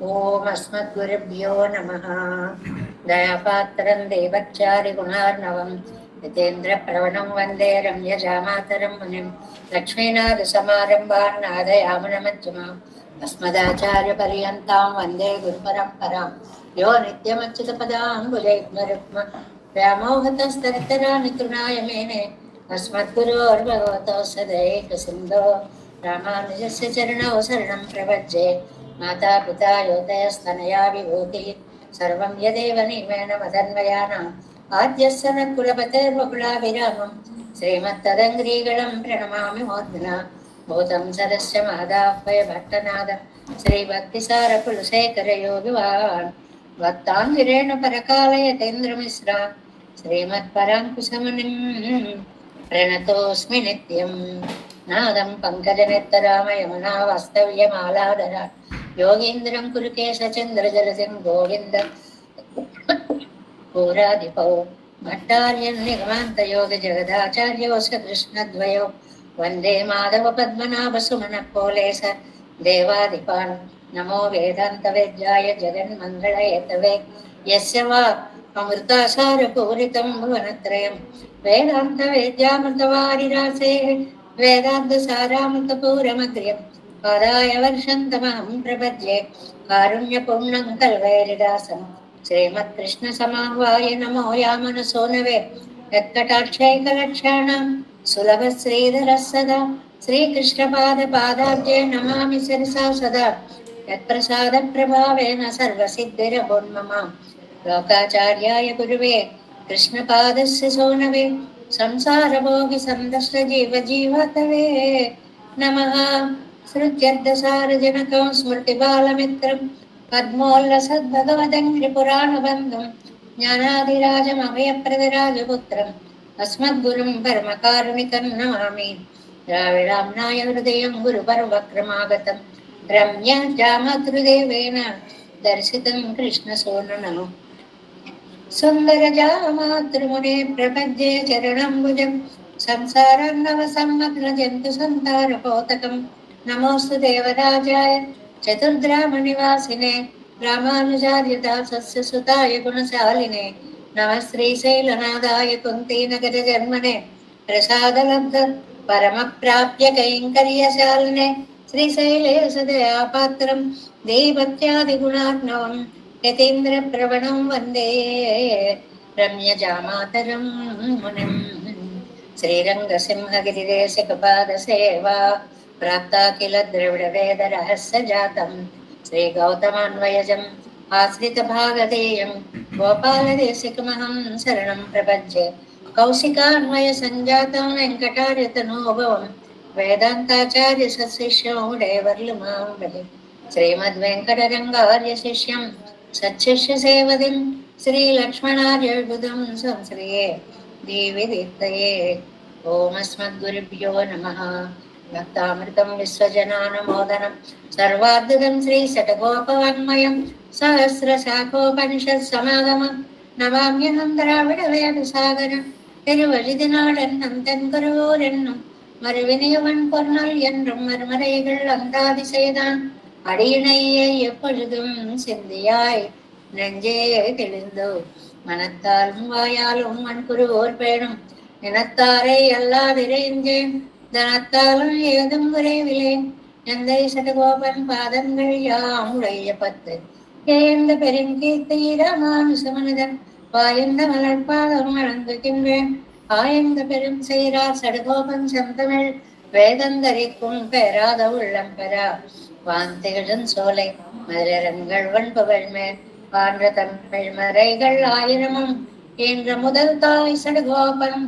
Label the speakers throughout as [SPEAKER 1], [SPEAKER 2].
[SPEAKER 1] ఓం అస్మద్గురుభ్యో నమః. దయాపాత్రం దేవచారి గుణార్ణవం జితేంద్ర ప్రవణం వందే రమ్యజామాతరం మునిం లక్ష్మీనాథ సమారంభాన్ నాదయామునమధ్యమాం అస్మదాచార్య పర్యంతాం వందే గురు పరంపరాం యో నిత్యమచ్యుత పదాంబుజైర్మరుక్మ వ్యామోహతస్తరితరాని తృణాయ మేనే అస్మద్గురోర్భగవతోస్య దయైక సింధో రామానుజస్య చరణౌ శరణం ప్రపద్యే. మాతా పితా యోతయస్తనయా విభూతి సర్వం యదేవ నియమేన మదన్వయానాం ఆద్యస్య నకులపతేర్వకులాభిరామం శ్రీమత్తదంగ్రీగళం ప్రణమామి మూర్ధనా భూతం సదస్య మాదాహ్వయ భట్టనాద శ్రీభక్తిసార కులశేఖర యోగివాన్ భక్తాంగిరేణ పరకాలయతేంద్రమిశ్రా శ్రీమత్పరాంకుశమునిం ప్రణతోస్మి నిత్యం. నాదం పంకజనేత్తరామయమునా వాస్తవ్యమాలాధర యోగీంద్రం కురుకేశచంద్రజలసిం గోవింద పూరాధిపౌ భట్టార్యం నిగమాంతయోగ జగదాచార్యోస్య కృష్ణద్వయో వందే మాధవ పద్మనాభ సుమన పోలేశ దేవాధిపాన్ నమో వేదాంత వేద్యాయ జగన్మంగళయతవే యస్య వా అమృతాసార పూరితం భువనత్రయం వేదాంత వేద్యామృతవారిరాసే వేదాంత సారామృత పూరమగ్ర్యం పాదాయ వర్షంతమహం ప్రపద్యే కారుణ్యపూర్ణం కల్వైరిదాసం శ్రీమత్కృష్ణ సమాహ్వాయ నమో యామనసోనవే యత్కటాక్షైకలక్షాణం సులభ శ్రీధర సదా శ్రీకృష్ణపాద పాదాబ్జే నమామి శిరసా సదా యత్ప్రసాద ప్రభావేన సర్వసిద్ధిరభోన్మమాం లోకాచార్యాయ గురువే కృష్ణపాదస్య సోనవే సంసారభోగి సందష్ట జీవ జీవతవే నమః. సృత్యర్థసారజనకం స్మృతిబాలమిత్రం పద్మోల్లసద్భగవదంగ్రిపురాణబంధం జ్ఞానాదిరాజమభయప్రదరాజపుత్రం అస్మద్గురుం పరమకారుణికం నమామి. ద్రావిడాంనాయ హృదయం గురుపర్వక్రమాగతం రమ్య జామతృదేవేన దర్శితం కృష్ణసోననం సుందరజామాతృమునే ప్రపద్యే చరణంబుజం సంసారన్నవ సమ్మగ్న జంతు సంతారపోతకం నమోస్తు దేవరాజాయ చతుర్గ్రామ నివాసినే రామానుజార్యదాసస్య సుతాయ గుణశాలినే నమ శ్రీశైలనాథాయ కుంతీనగర జన్మనే ప్రసాదలబ్ధ పరమ ప్రాప్య కైంకర్యశాలినే శ్రీశైలేశ దయాపాత్రం దేవత్యాది గుణార్ణవం యతీంద్ర ప్రవణం వందే రమ్యజామాతరం మునిం. శ్రీరంగసింహగిరిదేశకపాద సేవా ప్రాప్తా కిల ద్రవిడ వేద రహస్య జాతం శ్రీ గౌతమాన్వయజం ఆశ్రిత భాగధేయం గోపాలదేశికమహం శరణం ప్రపద్యే. కౌశికాన్వయ సంజాతం వెంకటార్యతనోభవం వేదాంతాచార్య సశిష్యం డేవర్లుమాం భజే. శ్రీమద్వెంకటరంగార్య శిష్యం సచ్చిష్య సేవదిం శ్రీలక్ష్మణార్యబుధం సంశ్రయే దీవిదిత్తయే. ఓం అస్మద్గురుభ్యో నమః. భక్తామృతం విశ్వజనానుమోదనం సర్వాద్భుతం శ్రీ శతగోపవాङ्మయం సహస్రశాఖోపనిషత్ సమాగమం నమామ్యహం ద్రావిడ వేద సాగరం திருவழிதினாளென்னும் தென்குருவோர் என்னும் மறுவினையவன் பொருள் என்றும் மறுமறைகள் அந்தாதி செய்தான் அடியினையே எப்பொழுதும் சிந்தியாய் நெஞ்சே தெளிந்தோ மனத்தாலும் வாயாலும் மண்குருவோர் பேணும் நினத்தாரை அல்லாதிரைஞ்சேன் தனத்தாலும் ஏதும் குறைவிலேன் எந்தை சடகோபன் பாதங்கள் யாம் உடைய பத்து ஏந்த பெருங்கீர்த்தி ராமானுசமனிதன் வாயந்த மலர்பாதம் வழங்குகின்றேன் ஆயந்த பெரும் செய்கிறார் சடகோபன் செந்தமிழ் வேதந்தரிக்கும் பெறாத உள்ளம் பெறா வாந்திகளும் சோலை மலரங்கள் வன்பவள் மேல் வான்ற தமிழ் மறைகள் ஆயிரமும் என்ற முதல் தாய் சடகோபன்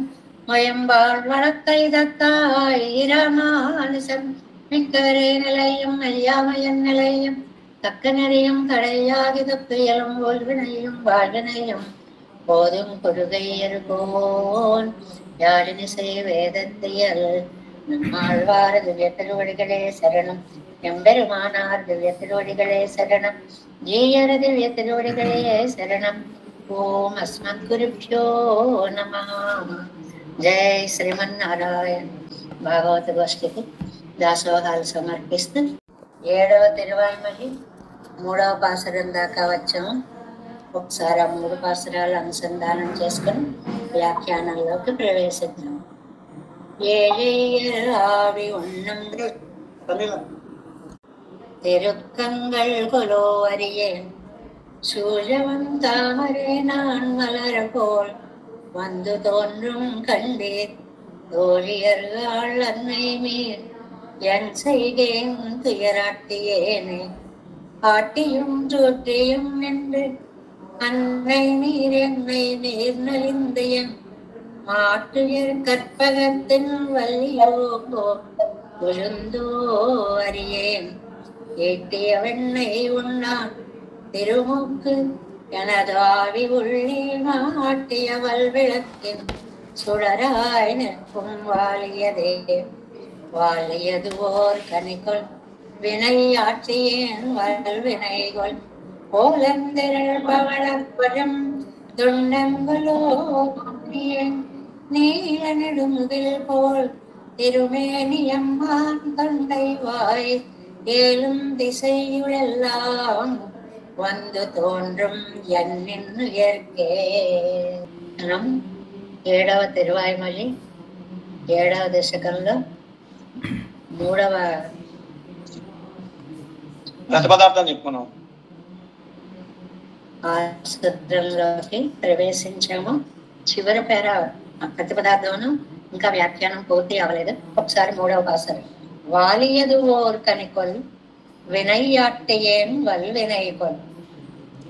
[SPEAKER 1] மயம்பாள் வழக்கை தத்தாய் ராமானுசம் மிக்கவரே நிலையும் ஐயாமையன் நிலையும் தக்க நெறியும் கடையாகி தப்பியலும் ஓல்வினையும் வாழ்வினையும் போதும் கொடுகை இருப்போன் யாழினிசை வேதத்தியல் நம்மாழ்வார திவ்ய திருவடிகளே சரணம். எம்பெருமானார் திவ்ய திருவடிகளே சரணம். ஜீயர திவ்ய திருவடிகளே சரணம். ஓம் அஸ்மத்குருभ्यो நமः. జై శ్రీమన్నారాయణ. భాగవత గోష్ఠికి దాసోహాలు సమర్పిస్తూ 7వ తిరువాయిమలి మూడవ పాసురం దాకా వచ్చాము. ఒకసారి ఆ 3 పాసురాలు అనుసంధానం చేసుకుని వ్యాఖ్యానంలోకి ప్రవేశిద్దాం. ஆவி உண்ணம் திருக்கங்கள் கொலோ அறியேன் சூழவன் தாமரை நான் மலர போல் வந்து தோன்றும் கண்டீர் தோழியர்கள் அன்னை மீர் என் செய்கேன் துயராட்டியேனே ஆட்டியும் சூற்றியும் நின்று அன்னை நீர் என்னை நீர் நலிந்து என் மாற்றுயர் கற்பகத்தின் வல்லியோ விழுந்தோ அறியேன் ஏட்டிய வெண்ணை உண்ணான் திருமுக்கு எனது ஆவி உள்ளே மாட்டிய வல்விளக்கின் சுடராய் நிற்கும் வாலியதே வாலியது ஓர் கனிகொள் வினை ஆற்றியேன் வல்வினைகொள் போலந்திரள் பவளப்பரம் துண்டங்களோ நீல நெடுமுகில் போல் திருமேனியம்மான் தொண்டை வாய் ஏழும் திசையுளெல்லாம் வந்து தோன்றும் எண்ணின் உயர்க்கே. 7వ తిరువాయిమొழி 7వ దశకంలో 3వ
[SPEAKER 2] ప్రతిపదార్థం చెప్పుకున్నాం.
[SPEAKER 1] ఆ సూత్రంలోకి ప్రవేశించాము. చివరి పేర ప్రతిపదార్థం ఇంకా వ్యాఖ్యానం పూర్తి అవ్వలేదు. ఒకసారి 3వ పాసురం. వాలియదు ఓర్ కనికొల్ వినయ్యాట్టియేన్ వల్వినైకొల్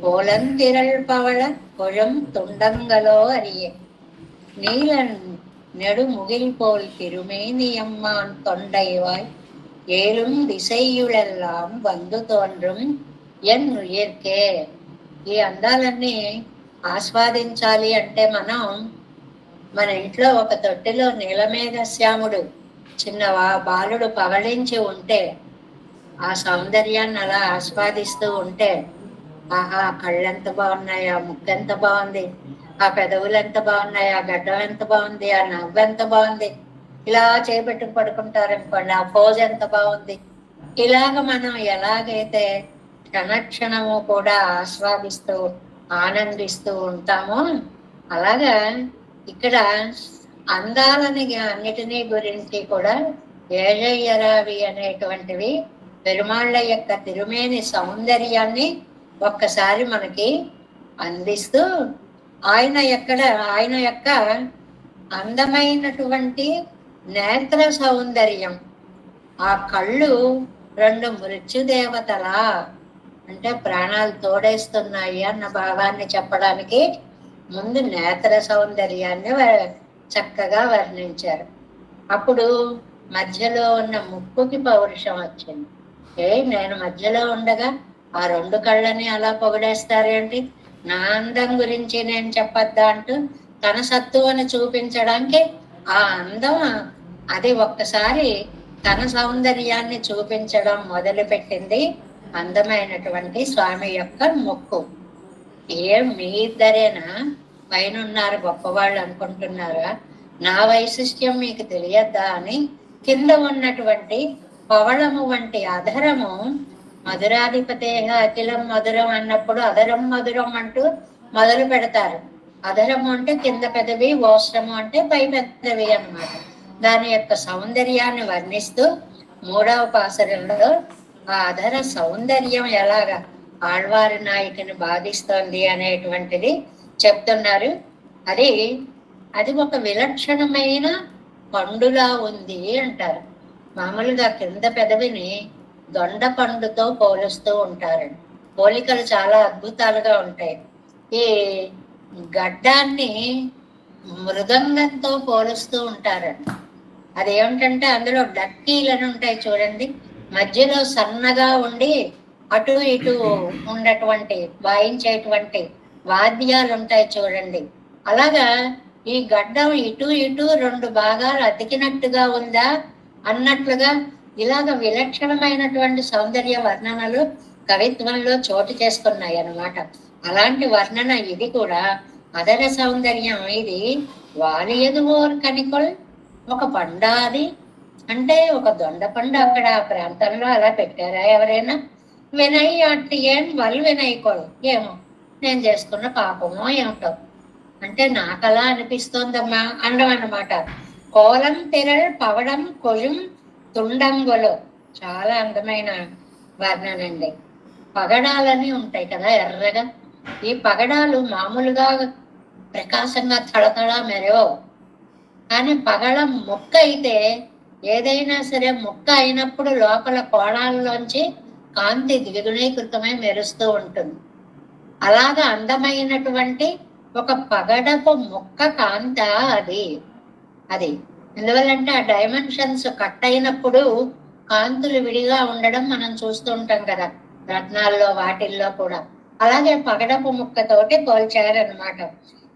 [SPEAKER 1] పోలంతిరల్ పవళ కొழம் துண்டங்களோ அறிய நீலன் நெடு முகில் போல் திருமேனியம்மான் தொண்டைவாய் ஏழும் திசையுளெல்லாம் வந்து తోండ్రం ఎన్ ఉయర్కే. ఈ అందాలన్నీ ఆస్వాదించాలి అంటే మనం మన ఇంట్లో ఒక తొట్టిలో నీలమేఘ శ్యాముడు చిన్న బాలుడు పవళించి ఉంటే ఆ సౌందర్యాన్ని అలా ఆస్వాదిస్తూ ఉంటే ఆహా కళ్ళు ఎంత బాగున్నాయి, ఆ ముక్కు ఎంత బాగుంది, ఆ పెదవులు ఎంత బాగున్నాయి, ఆ గడ్డం ఎంత బాగుంది, ఆ నవ్వు ఎంత బాగుంది, ఇలా చేపెట్టు పడుకుంటారనుకోండి, ఆ పోజ్ ఎంత బాగుంది. ఇలాగ మనం ఎలాగైతే క్షణక్షణము కూడా ఆస్వాదిస్తూ ఆనందిస్తూ ఉంటామో అలాగా ఇక్కడ అందాలని అన్నిటినీ గురించి కూడా ఏజయ్యరావి అనేటువంటివి పెరుమాళ్ళ యొక్క తిరుమేని సౌందర్యాన్ని ఒక్కసారి మనకి అందిస్తూ ఆయన యొక్క అందమైనటువంటి నేత్ర సౌందర్యం, ఆ కళ్ళు 2 మృత్యుదేవతలా అంటే ప్రాణాలు తోడేస్తున్నాయి అన్న భావాన్ని చెప్పడానికి ముందు నేత్ర సౌందర్యాన్ని చక్కగా వర్ణించారు. అప్పుడు మధ్యలో ఉన్న ముక్కుకి పౌరుషం వచ్చింది. నేను మధ్యలో ఉండగా ఆ 2 కళ్ళని అలా పొగిడేస్తారేంటి, నా అందం గురించి నేను చెప్పొద్దా అంటూ తన సత్తువని చూపించడానికి ఆ అందం అది ఒక్కసారి తన సౌందర్యాన్ని చూపించడం మొదలుపెట్టింది అందమైనటువంటి స్వామి యొక్క ముక్కు. మీ ఇద్దరేనా పైన ఉన్నారు గొప్పవాళ్ళు అనుకుంటున్నారా, నా వైశిష్ట్యం మీకు తెలియద్దా అని కింద ఉన్నటువంటి పవళము వంటి అధరము మధురాధిపతే అఖిలం మధురం అన్నప్పుడు అధరం మధురం అంటూ మొదలు పెడతారు. అధరము అంటే కింద పెదవి, ఓష్ట్రము అంటే పై పెదవి అన్నమాట. దాని యొక్క సౌందర్యాన్ని వర్ణిస్తూ 3వ పాసురంలో ఆ అధర సౌందర్యం ఎలాగా ఆళ్వారి నాయకుని బాధిస్తోంది అనేటువంటిది చెప్తున్నారు. అది ఒక విలక్షణమైన పండులా ఉంది అంటారు. మామూలుగా కింద పెదవిని దొండ పండుతో పోలుస్తూ ఉంటారండి. పోలికలు చాలా అద్భుతాలుగా ఉంటాయి. ఈ గడ్డాన్ని మృదంగంతో పోలుస్తూ ఉంటారండి. అదేమిటంటే అందులో డక్కీలను ఉంటాయి చూడండి, మధ్యలో సన్నగా ఉండి అటు ఇటు ఉన్నటువంటి వాయించేటువంటి వాద్యాలు ఉంటాయి చూడండి. అలాగా ఈ గడ్డం ఇటు ఇటు 2 భాగాలు అతికినట్టుగా ఉందా అన్నట్లుగా ఇలాగ విలక్షణమైనటువంటి సౌందర్య వర్ణనలు కవిత్వంలో చోటు చేసుకున్నాయి అన్నమాట. అలాంటి వర్ణన ఇది కూడా అదర సౌందర్యం. ఇది వాలియదు ఓర్ కనికొల్, ఒక పండాది అంటే ఒక దొండ పండు అక్కడ ఆ ప్రాంతంలో అలా పెట్టారా ఎవరైనా? వినయ్యాట్టియేన్ వల్ వినయ్కొల్. ఏమో నేను చేసుకున్న పాపమో ఏమిటో, అంటే నాకు అలా అనిపిస్తోందమ్మా అనడం అన్నమాట. కోలం తిరల్ పవడం కొలుం తుండంగులు. చాలా అందమైన వర్ణనండి. పగడాలని ఉంటాయి కదా ఎర్రగా, ఈ పగడాలు మామూలుగా ప్రకాశంగా తళతళ మెరవవు, కానీ పగడం మొక్క అయితే ఏదైనా సరే మొక్క అయినప్పుడు లోపల కోణాల్లోంచి కాంతి ద్విగుణీకృతమై మెరుస్తూ ఉంటుంది. అలాగా అందమైనటువంటి ఒక పగడపు మొక్క కాంత అది అది ఎందువల్లంటే ఆ డైమెన్షన్స్ కట్ అయినప్పుడు కాంతులు విడిగా ఉండడం మనం చూస్తూ ఉంటాం కదా రత్నాల్లో వాటిల్లో కూడా. అలాగే పగడపు ముక్కతోటి పోల్చారనమాట.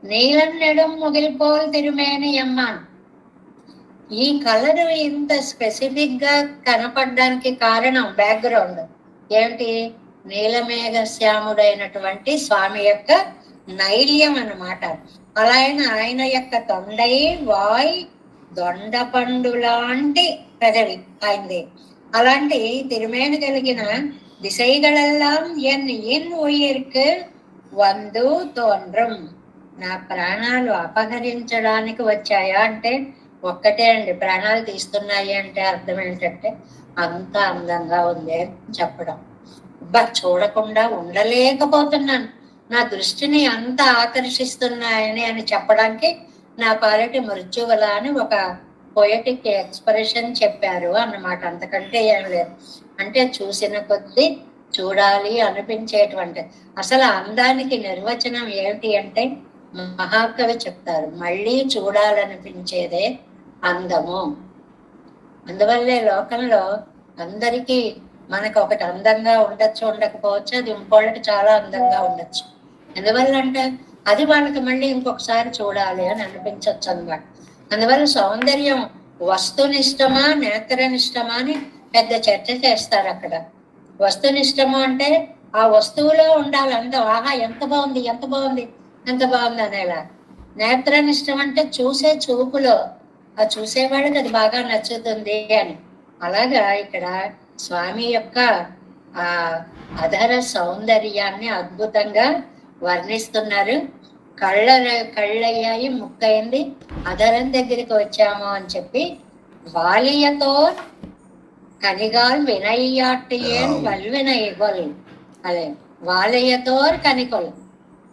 [SPEAKER 1] నీలం నెడం ముగిలిపోల్ తిరుమేని అమ్మాన్. ఈ కలర్ ఇంత స్పెసిఫిక్ గా కనపడడానికి కారణం బ్యాక్గ్రౌండ్ ఏమిటి? నీలమేఘ శ్యాముడైనటువంటి స్వామి యొక్క నైల్యం అన్నమాట. అలా ఆయన యొక్క తొండై వాయ్ దొండపండు లాంటి పెదవి ఆయనది. అలాంటి తిరుమేని కలిగిన దిశైగళెల్లాం ఎన్ ఉయిర్కు వందు తోన్రం. నా ప్రాణాలు అపహరించడానికి వచ్చాయా అంటే ఒక్కటే అండి, ప్రాణాలు తీస్తున్నాయి అంటే అర్థం ఏంటంటే అంత అందంగా ఉంది అని చెప్పడం. చూడకుండా ఉండలేకపోతున్నాను, నా దృష్టిని అంత ఆకర్షిస్తున్నాయని అని చెప్పడానికి నా పాలిటి మృత్యువల అని ఒక పొయటిక్ ఎక్స్ప్రెషన్ చెప్పారు అన్నమాట. అంతకంటే ఏం లేదు. అంటే చూసిన కొద్దీ చూడాలి అనిపించేటువంటి, అసలు అందానికి నిర్వచనం ఏమిటి అంటే మహాకవి చెప్తారు, మళ్ళీ చూడాలనిపించేదే అందము. అందువల్లే లోకంలో అందరికీ మనకు ఒకటి అందంగా ఉండొచ్చు ఉండకపోవచ్చు, అది ఇంకోళ్ళకి చాలా అందంగా ఉండొచ్చు. ఎందువల్లంటే అది వాళ్ళకి మళ్ళీ ఇంకొకసారి చూడాలి అని అనిపించవచ్చు అన్నమాట. అందువల్ల సౌందర్యం వస్తునిష్టమా నేత్రనిష్టమా అని పెద్ద చర్చ చేస్తారు అక్కడ. వస్తునిష్టము అంటే ఆ వస్తువులో ఉండాలి అందం, ఆహా ఎంత బాగుంది ఎంత బాగుంది ఎంత బాగుంది అనేలా. నేత్రనిష్టం అంటే చూసే చూపులో ఆ చూసేవాడికి అది బాగా నచ్చుతుంది అని. అలాగా ఇక్కడ స్వామి యొక్క ఆ అధర సౌందర్యాన్ని అద్భుతంగా వర్ణిస్తున్నారు. కళ్ళయ్యాయి ముక్కయింది అధరం దగ్గరికి వచ్చాము అని చెప్పి వాలియతో కనిగాల్ వినయ్యాట్టియేన్ వల్వినయ్యగొల్. అదే వాలయ్యతోర్ కనికొల్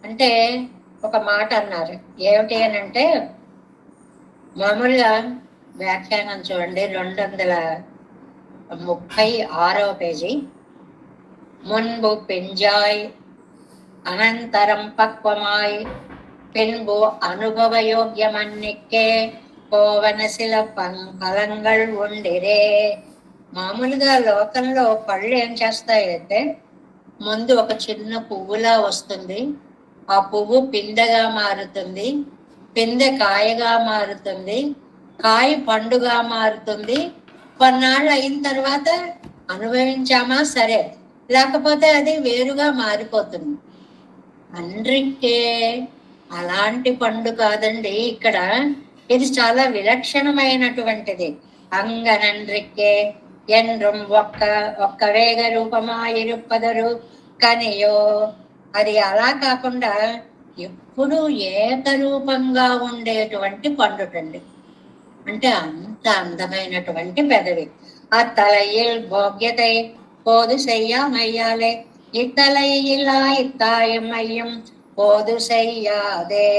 [SPEAKER 1] అంటే ఒక మాట అన్నారు. ఏమిటి అని అంటే మామూలుగా వ్యాఖ్యానం చూడండి 236వ పేజీ. మున్బు పెంజాయ్ అనంతరం పక్వమాయ్ பின்பு అనుభవయోగ్యమన్నిక్కే కోవనశిల కలంగల్ ఉండిరే. మామూలుగా లోకంలో పళ్ళు ఏం చేస్తాయంటే ముందు ఒక చిన్న పువ్వులా వస్తుంది, ఆ పువ్వు పిందెగా మారుతుంది, పిందె కాయగా మారుతుంది, కాయ పండుగా మారుతుంది. కొన్నాళ్ళు అయిన తర్వాత అనుభవించామా సరే, లేకపోతే అది వేరుగా మారిపోతుంది. అండ్రిక్కే అలాంటి పండు కాదండి ఇక్కడ, ఇది చాలా విలక్షణమైనటువంటిది. అంగనండ్రిక్కే ఎండ్రం ఒక్క వేగ రూపమాయిరుపదరు కనియో. అది అలా కాకుండా ఎప్పుడు ఏకరూపంగా ఉండేటువంటి పండుటండి. అంటే అంత అందమైనటువంటి పెదవి. ఆ తలయిల్ భోగ్యతై పోదు చెయ్యామయ్యాలే ఇతలయిలా ఇత్తాయం అయ్యం పోదు చెయ్యాదే.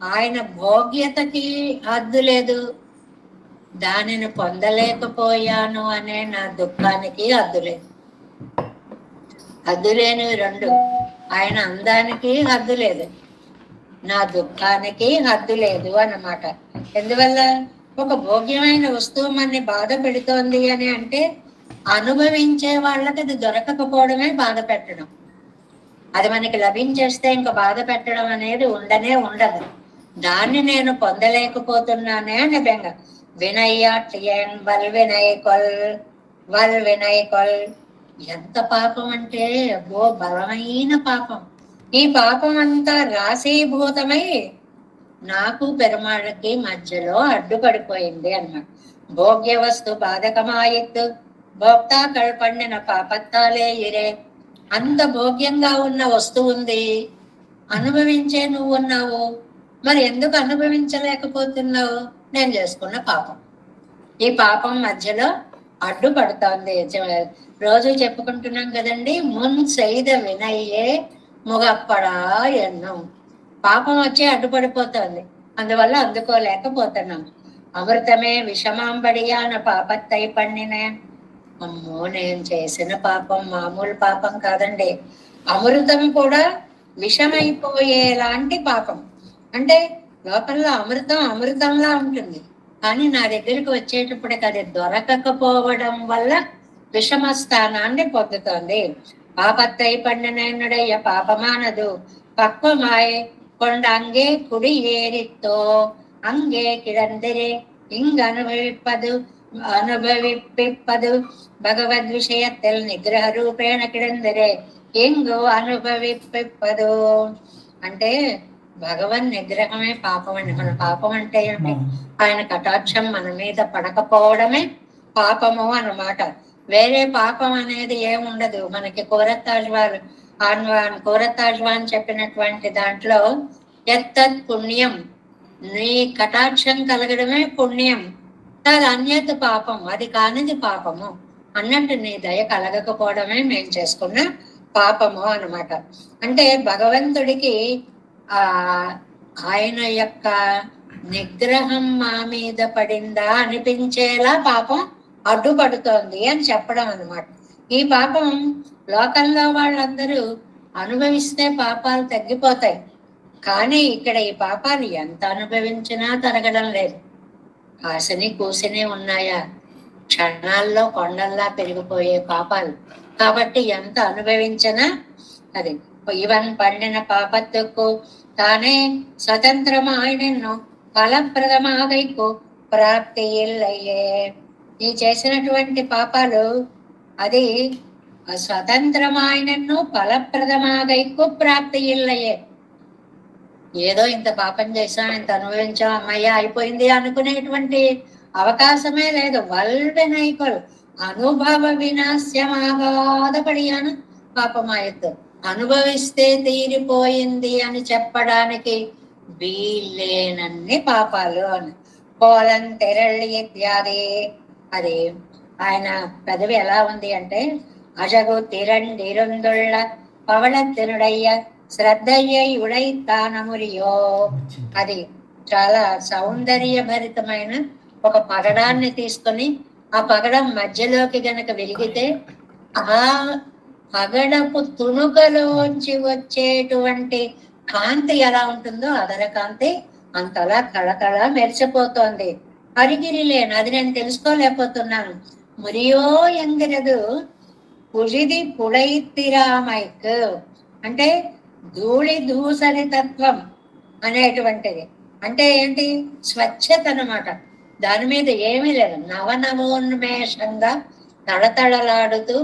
[SPEAKER 1] ఆయన భోగ్యతకి హద్దు లేదు, దానిని పొందలేకపోయాను అనే నా దుఃఖానికి హద్దు లేదు. హద్దు లేనివి రెండు, ఆయన అందానికి హద్దు లేదు, నా దుఃఖానికి హద్దు లేదు అన్నమాట. ఎందువల్ల ఒక భోగ్యమైన వస్తువు మనని బాధ పెడుతోంది అని అంటే అనుభవించే వాళ్ళకి అది దొరకకపోవడమే బాధ పెట్టడం. అది మనకి లభించేస్తే ఇంకా బాధ పెట్టడం అనేది ఉండనే ఉండదు. దాన్ని నేను పొందలేకపోతున్నానే అని బెంగ. వినయ్యాట్యన్ వల్ వినయ్కొల్. ఎంత పాపం అంటే అబ్బో బలమైన పాపం. ఈ పాపం అంతా రాశీభూతమై నాకు పెరుమాళ్ళకి మధ్యలో అడ్డుపడిపోయింది అన్నమాట. భోగ్య వస్తు బాధకమాయిత్తు భోక్తాக்கள் పండిన పాపత్తాలే ఇరే. అంత భోగ్యంగా ఉన్న వస్తువు ఉంది, అనుభవించే నువ్వు ఉన్నావు, మరి ఎందుకు అనుభవించలేకపోతున్నావు? నేను చేసుకున్న పాపం. ఈ పాపం మధ్యలో అడ్డుపడుతోంది. రోజు చెప్పుకుంటున్నాం కదండి, మున్ సైద వినయ్యే ముగప్పడా ఎన్నం. పాపం వచ్చి అడ్డుపడిపోతుంది, అందువల్ల అందుకోలేకపోతున్నాం. అమృతమే విషమాంబడియాన పాపత్తై పండినే. అమ్మో, నేను చేసిన పాపం మామూలు పాపం కాదండి, అమృతం కూడా విషమైపోయేలాంటి పాపం. అంటే లోపల అమృతం అమృతంలా ఉంటుంది, కానీ నా దగ్గరికి వచ్చేటప్పటికి అది దొరకకపోవడం వల్ల విషమ స్థానాన్ని పొందుతోంది. పాపత్తై పండినయ్య పాపమానదు పక్వమాయ్ కొండ అంగే కుడి ఏరితో అంగే కిడందిరే ఇంగ్ అనుభవిప్పదు భగవద్ విషయத்தில் నిగ్రహ రూపేణ కిడందిరే ఇంగు అనుభవిప్పదు. అంటే భగవన్ నిగ్రహమే పాపం అండి. మన పాపం అంటే ఏంటి? ఆయన కటాక్షం మన మీద పడకపోవడమే పాపము అన్నమాట. వేరే పాపం అనేది ఏముండదు మనకి. కోరతాజ్వాన్ చెప్పినటువంటి దాంట్లో ఎత్తత్ పుణ్యం, నీ కటాక్షం కలగడమే పుణ్యం, తది అన్యత్ పాపం, అది కానిది పాపము అన్నట్టు. నీ దయ కలగకపోవడమే మేము చేసుకున్న పాపము అన్నమాట. అంటే భగవంతుడికి ఆయన యొక్క నిగ్రహం మా మీద పడిందా అనిపించేలా పాపం అడ్డుపడుతోంది అని చెప్పడం అన్నమాట. ఈ పాపం లోకంలో వాళ్ళందరూ అనుభవిస్తే పాపాలు తగ్గిపోతాయి, కానీ ఇక్కడ ఈ పాపాలు ఎంత అనుభవించినా తరగడం లేదు. కాసిని కూసిని ఉన్నాయా, క్షణాల్లో కొండల్లా పెరిగిపోయే పాపాలు. కాబట్టి ఎంత అనుభవించినా అది ఇవన్ పండిన పాపత్తుకు తానే స్వతంత్రమాయనను ఫలప్రదమాగైకు ప్రాప్తి ఇల్లయ్యే. ఈ చేసినటువంటి పాపాలు అది స్వతంత్రమాయనను ఫలప్రదమాగైకు ప్రాప్తి ఇల్లయ్యే. ఏదో ఇంత పాపం చేసాం, ఇంత అనుభవించాం, అమ్మయ్య అయిపోయింది అనుకునేటువంటి అవకాశమే లేదు. వల్వెనైకులు అనుభవ వినాశ్యమాగాదపడియాను పాపమాయత్తు. అనుభవిస్తే తీరిపోయింది అని చెప్పడానికి వీలేనన్ని పాపాలు అని. పోలం తెరళ్ళి ఇత్యాది. అది ఆయన పెదవి ఎలా ఉంది అంటే, అజగు తిరండిరుందుళ్ళ పవళ తిరుడయ్య శ్రద్ధయ్య ఉడైతానమురియో. అది చాలా సౌందర్య భరితమైన ఒక పగడాన్ని తీసుకొని ఆ పగడం మధ్యలోకి గనక వెలిగితే ఆ పగడపు తుణుకలోంచి వచ్చేటువంటి కాంతి ఎలా ఉంటుందో అదర కాంతి అంతలా కళకళ మెరిసిపోతోంది. అరిగిరిలేను, అది నేను తెలుసుకోలేకపోతున్నాను. మురియో ఎంగిరదు పుజిది పుడైతిరామైక్ అంటే ధూళి దూసరి తత్వం అనేటువంటిది. అంటే ఏంటి? స్వచ్ఛత అన్నమాట. దాని మీద ఏమీ లేదు. నవనవోన్మేషంగా తడతడలాడుతూ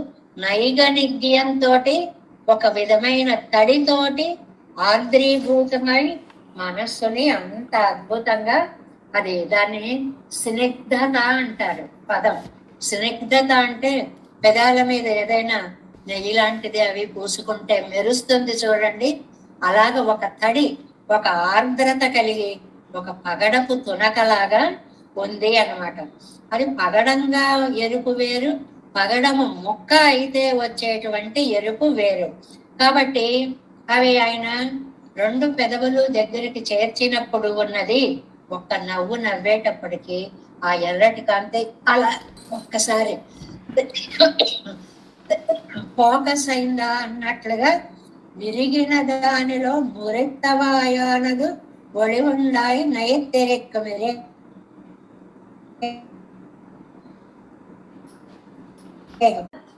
[SPEAKER 1] నైగనిగ్యంతో ఒక విధమైన తడితోటి ఆర్ద్రీభూతమై మనస్సుని అంత అద్భుతంగా అది దాన్ని స్నిగ్ధత అంటారు పదం. స్నిగ్ధత అంటే పెదాల మీద ఏదైనా నెయ్యి లాంటిది అవి పూసుకుంటే మెరుస్తుంది చూడండి, అలాగ ఒక తడి, ఒక ఆర్ద్రత కలిగి ఒక పగడపు తునకలాగా ఉంది అన్నమాట. అది పగడంగా ఎరుపు వేరు, పగడము ముక్క అయితే వచ్చేటువంటి ఎరుపు వేరు. కాబట్టి అవి ఆయన రెండు పెదవులు దగ్గరికి చేర్చినప్పుడు ఉన్నది ఒక్క నవ్వు నవ్వేటప్పటికి ఆ ఎర్రటి కాంతి అలా ఒక్కసారి ఫోకస్ అయిందా అన్నట్లుగా విరిగిన దానిలో మురెత్తవాయానదు ఒడి ఉండాయి నైత్తెరెక్క మెరే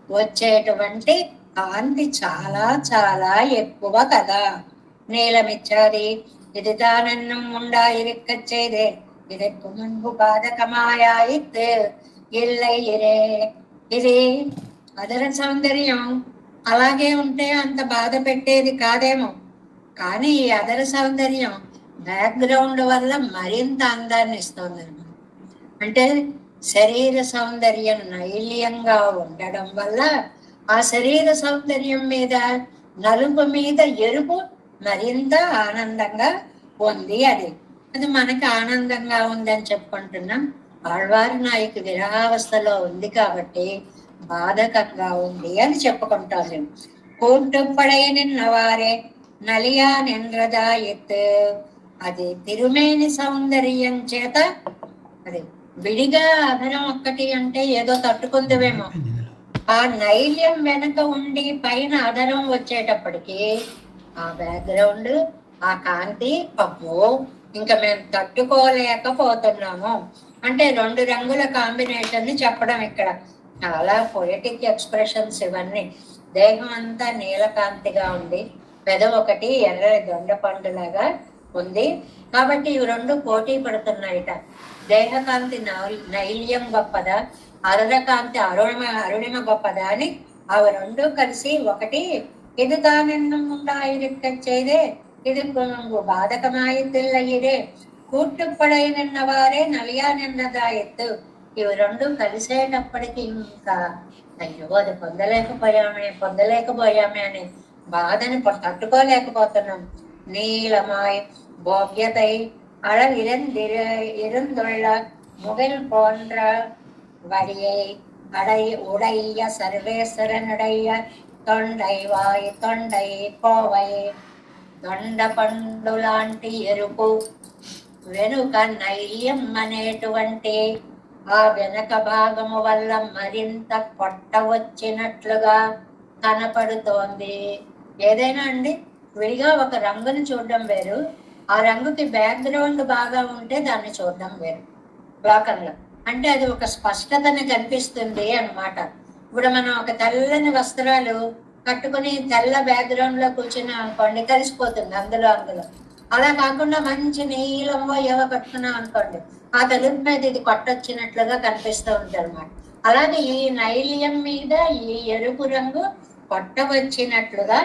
[SPEAKER 1] వచ్చేటువంటి కాంతి చాలా చాలా ఎక్కువ కదా. నీలమిచ్చాది ఇది తానన్నం ఉండాయిరిక్కచ్చేదే ఇదెక్కు మున్పు బాధకమాయాయిత్ ఇల్లయ్యిరే. ఇది అదర సౌందర్యం అలాగే ఉంటే అంత బాధ పెట్టేది కాదేమో, కానీ ఈ అదర సౌందర్యం బ్యాక్గ్రౌండ్ వల్ల మరింత అందాన్ని ఇస్తుంది. అంటే శరీర సౌందర్యం నైల్యంగా ఉండడం వల్ల ఆ శరీర సౌందర్యం మీద నలుపు మీద ఎరుపు మరింత ఆనందంగా ఉంది. అది అది మనకి ఆనందంగా ఉందని చెప్పుకుంటున్నాం. ఆళ్వారు నాయకు విరహావస్థలో ఉంది కాబట్టి బాధకంగా ఉంది అని చెప్పుకుంటాను. కూర్టుపడై నిన్నవారే నలియా నింద్రజాయత్, అది తిరుమేని సౌందర్యం చేత అది విడిగా అధరం ఒక్కటి అంటే ఏదో తట్టుకుందేమో, ఆ నైల్యం వెనక ఉండి పైన అధరం వచ్చేటప్పటికి ఆ బ్యాక్గ్రౌండ్ ఆ కాంతి అబ్బో ఇంకా మేము తట్టుకోలేకపోతున్నాము అంటే రెండు రంగుల కాంబినేషన్ ని చెప్పడం ఇక్కడ. చాలా పొయిటిక్ ఎక్స్ప్రెషన్స్ ఇవన్నీ. దేహం అంతా నీలకాంతిగా ఉంది, పెదవి ఒకటి ఎర్ర దొండ పండులాగా ఉంది. కాబట్టి ఇవి రెండు పోటీ పడుతున్నాయిట. దేహకాంతి నైల్యం గొప్పదా, అరుణకాంతి అరుణిమ గొప్పదా అని అవి రెండు కలిసి ఒకటి ఇది తానెన్నుం ഉണ്ടായിരിക്കച്ചെയ്തേ ఇది బాధకమాయిద్దిల్లయ్యిదే కూట్టుపడై నిన్నవారే నలియా నిన్నదాయత్తు. ఇవి రెండు కలిసేటప్పటికి ఇంకా అయ్యో అది పొందలేకపోయామే అని బాధని తట్టుకోలేకపోతున్నాం. நீளமாய் போக்கியத்தை அளவிருந்துள்ள முகில் போன்ற வரியை உடைய சர்வேஸ்வரனுடைய తొండై వాయి తొండై కోవై దొండ పండు లాంటి ఎరుపు వెనుక నైల్యం అనేటువంటి ఆ వెనక భాగము వల్ల మరింత పొట్ట వచ్చినట్లుగా కనపడుతోంది. ఏదైనా అండి విడిగా ఒక రంగుని చూడడం వేరు, ఆ రంగుకి బ్యాక్గ్రౌండ్ బాగా ఉంటే దాన్ని చూడడం వేరు. లోకంలో అంటే అది ఒక స్పష్టతని కనిపిస్తుంది అన్నమాట. ఇప్పుడు మనం ఒక తెల్లని వస్త్రాలు కట్టుకుని తెల్ల బ్యాక్గ్రౌండ్ లో కూర్చుని అనుకోండి కలిసిపోతుంది అందులో. అలా కాకుండా మంచి నీలమో ఏవో కట్టుకున్నాం అనుకోండి, ఆ తెలుగు మీద ఇది కొట్టొచ్చినట్లుగా కనిపిస్తూ ఉంటుంది అన్నమాట. అలాగే ఈ నైల్యం మీద ఈ ఎరుపు రంగు కొట్ట వచ్చినట్లుగా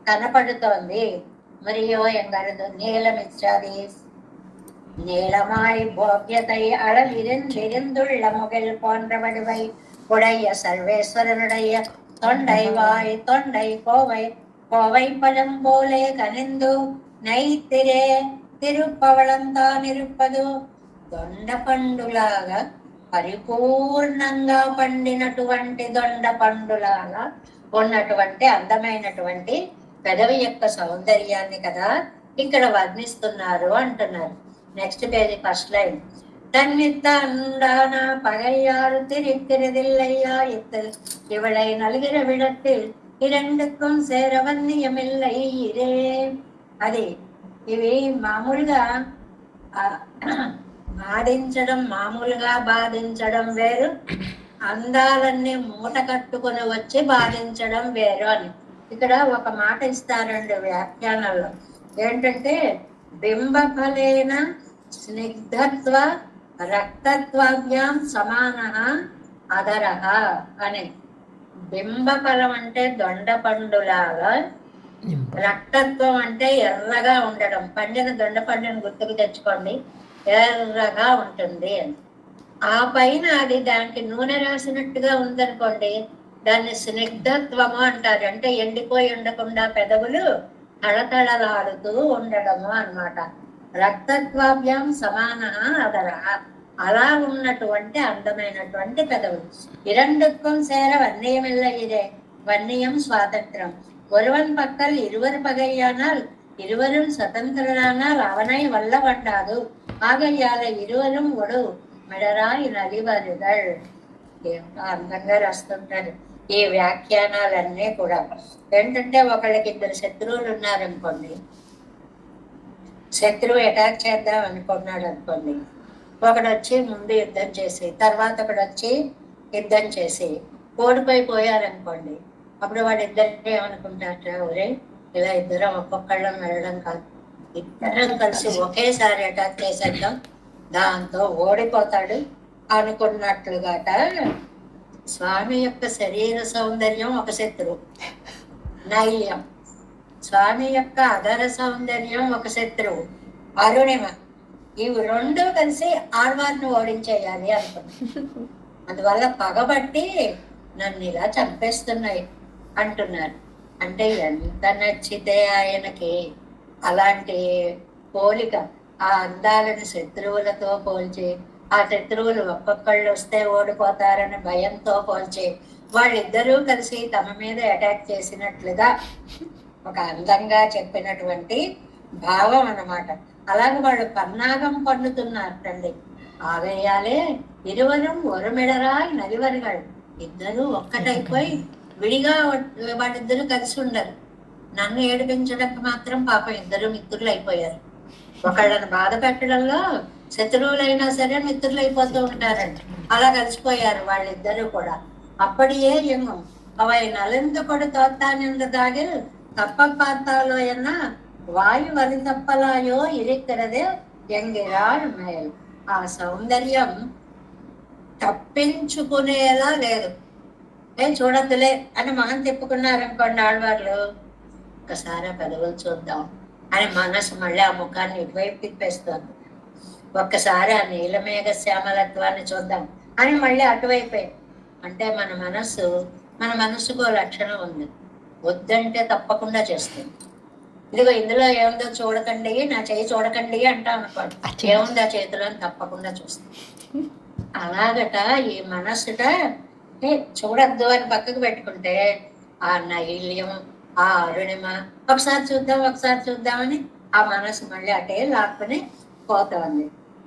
[SPEAKER 1] కనపడుతోంది. మరియు ఎంగరదు నీలమిచ్చాది நீளமாய் போக்கியத்தை அளவிருந்துள்ள முகில் போன்ற வடிவை உடைய சர்வேஸ்வரனுடைய தொண்டை வாய் தொண்டை கோவை கோவை பழம் போலே கனிந்து నైతిరే తిరుపవళంతాన్ ఇరుప్పదు. దొండ పండులాగా పరిపూర్ణంగా పండినటువంటి దొండ పండులాగా ఉన్నటువంటి అందమైనటువంటి పెదవి యొక్క సౌందర్యాన్ని కదా ఇక్కడ వర్ణిస్తున్నారు అంటున్నారు. Next page first line. தன்னித்தான பகையாறு திரிக்கிறதில்லையா இத்து இவளை நல்கிற விடத்தில் இரண்டுக்கும் சேரவన్నియమిల్లై ఇదే. అది ఇవి మామూలుగా బాధించడం మామూలుగా బాధించడం వేరు, అందాలన్నీ మూట కట్టుకుని వచ్చి బాధించడం వేరు అని ఇక్కడ ఒక మాట ఇస్తారండి వ్యాఖ్యానంలో. ఏంటంటే బింబఫలేన స్నిగ్ధత్వ రక్తత్వాభ్యాం సమాన అదరహ అని. బింబఫలం అంటే దొండ పండులాగా, రక్తత్వం అంటే ఎర్రగా ఉండడం. పండిన దొండ పండుని గుర్తుకు తెచ్చుకోండి, ఎర్రగా ఉంటుంది అని. ఆ పైన అది దానికి నూనె రాసినట్టుగా ఉందనుకోండి, దాన్ని స్నిగ్ధత్వము అంటారు. అంటే ఎండిపోయి ఉండకుండా పెదవులు తళతళలాడుతూ ఉండడము అన్నమాట. రక్తత్వాభ్యాం సమాన అదర, అలా ఉన్నటువంటి అందమైనటువంటి పెదవులు. இரண்டுக்கும் சேர வன்னியமில்லை இதே, வன்னியம் சுவாதந்திரம். ஒருவன் பக்கல் இருவர் பகையானால் இருவரும் சுதந்திரனானால் அவனை வல்லவண்டாது. ఆగయ్యాల ఇరువரும் ఒడు మెడరాయి నలివరుదల్. అందంగా రాస్తుంటారు ఈ వ్యాఖ్యానాలన్నీ కూడా. ఏంటంటే ఒకళ్ళకి ఇద్దరు శత్రువులు ఉన్నారనుకోండి, శత్రువు అటాక్ చేద్దాం అనుకున్నాడు అనుకోండి, ఒకడు వచ్చి ముందు యుద్ధం చేసి తర్వాత ఒకడు వచ్చి యుద్ధం చేసి ఓడిపోయారనుకోండి, అప్పుడు వాడు ఇద్దరు ఏమనుకుంటారట, ఒరే ఇలా ఇద్దరం ఒక్కొక్కళ్ళం వెళ్ళడం కాదు, ఇద్దరం కలిసి ఒకేసారి అటాక్ చేసేద్దాం, దాంతో ఓడిపోతాడు అనుకున్నట్లుగాట. స్వామి యొక్క శరీర సౌందర్యం ఒక శత్రువు నైల్యం, స్వామి యొక్క అధర సౌందర్యం ఒక శత్రువు అరుణిమ, ఇవి రెండు కలిసి ఆళ్వారిని ఓడించేయాలి అనుకున్నాను. అందువల్ల పగబట్టి నన్ను ఇలా చంపేస్తున్నాయి అంటున్నారు. అంటే ఎంత నచ్చితే ఆయనకి అలాంటి పోలిక, ఆ అందాలని శత్రువులతో పోల్చి, ఆ శత్రువులు ఒక్కొక్కళ్ళు వస్తే ఓడిపోతారని భయంతో పోల్చి, వాళ్ళిద్దరూ కలిసి తమ మీద అటాక్ చేసినట్లుగా ఒక అందంగా చెప్పినటువంటి భావం అన్నమాట. అలాగే వాళ్ళు పన్నాగం పన్నుతున్నారండి. ఆవేయాలే ఇరువరం ఒరమెడరాయి నలివరిగాడు. ఇద్దరు ఒక్కటైపోయి విడిగా వాళ్ళిద్దరూ కలిసి ఉండరు. నన్ను ఏడిపించడానికి మాత్రం పాపం ఇద్దరు మిత్రులు అయిపోయారు. ఒకళ్ళని బాధ పెట్టడంలో శత్రువులైనా సరే మిత్రులు అయిపోతూ ఉంటారండి. అలా కలిసిపోయారు వాళ్ళిద్దరూ కూడా. அப்படியே எங்கும் அவை நலிந்து கொடு தோத்தானின்றதாக தப்ப பார்த்தாலோ என்ன వాయు వరి తప్పలాయో ఇరిక్கிறது ఎంగిరాడు మేలు. ఆ సౌందర్యం తప్పించుకునేలా లేదు. ఏం చూడద్దులే అని మనం తిప్పుకున్నారనుకోండి ఆడవాళ్ళు, ఒక్కసారి ఆ పెదవులు చూద్దాం అని మనసు మళ్ళీ ఆ ముఖాన్ని ఇటువైపు తిప్పేస్తుంది. ఒక్కసారి ఆ నీలమేఘ శ్యామలత్వాన్ని చూద్దాం అని మళ్ళీ అటువైపే. అంటే మన మనసుకు లక్షణం ఉంది, వద్దంటే తప్పకుండా చేస్తుంది. ఇదిగో ఇందులో ఏముందో చూడకండి, నా చేయి చూడకండి అంటాం అనుకోండి, ఏముంది ఆ చేతిలో అని తప్పకుండా చూస్తుంది. అలాగట ఈ మనసుట చూడద్దు అని పక్కకు పెట్టుకుంటే ఆ నైల్యం, ఆ అరుణిమ ఒకసారి చూద్దామని ఆ మనసు మళ్ళీ అటే లాక్కుని పోతోంది.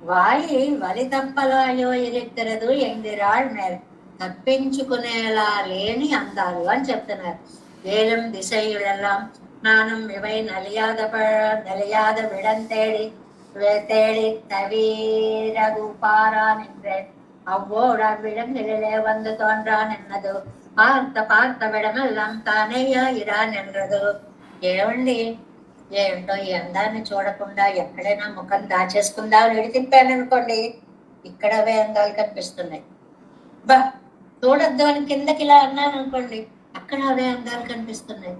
[SPEAKER 1] వాయి వరి తప్పలాయో ఇరిక్கிறது ఎందిరాళ్ మేర, తప్పించుకునేలా లేని అందాలు అని చెప్తున్నారు. వేలం దిశయులెల్లాం நானும் இவை நலியாத விடம் தேடி தவீரகு பாரான் என்றேன். அவ்வோட விடங்களிலே வந்து தோன்றான் என்னது, பார்த்த విడమెల్లాం తానయ్యా ఇరాన్ ఎండ్రదు. ఏమండి, ఏంటో ఈ అందాన్ని చూడకుండా ఎక్కడైనా ముఖం దాచేసుకుందా ఎడి తిప్పాను అనుకోండి, ఇక్కడ అవే అందాలు కనిపిస్తున్నాయి. బా చూడద్దు అని కిందకి ఇలా అన్నాను అనుకోండి, అక్కడ అవే అందాలు కనిపిస్తున్నాయి.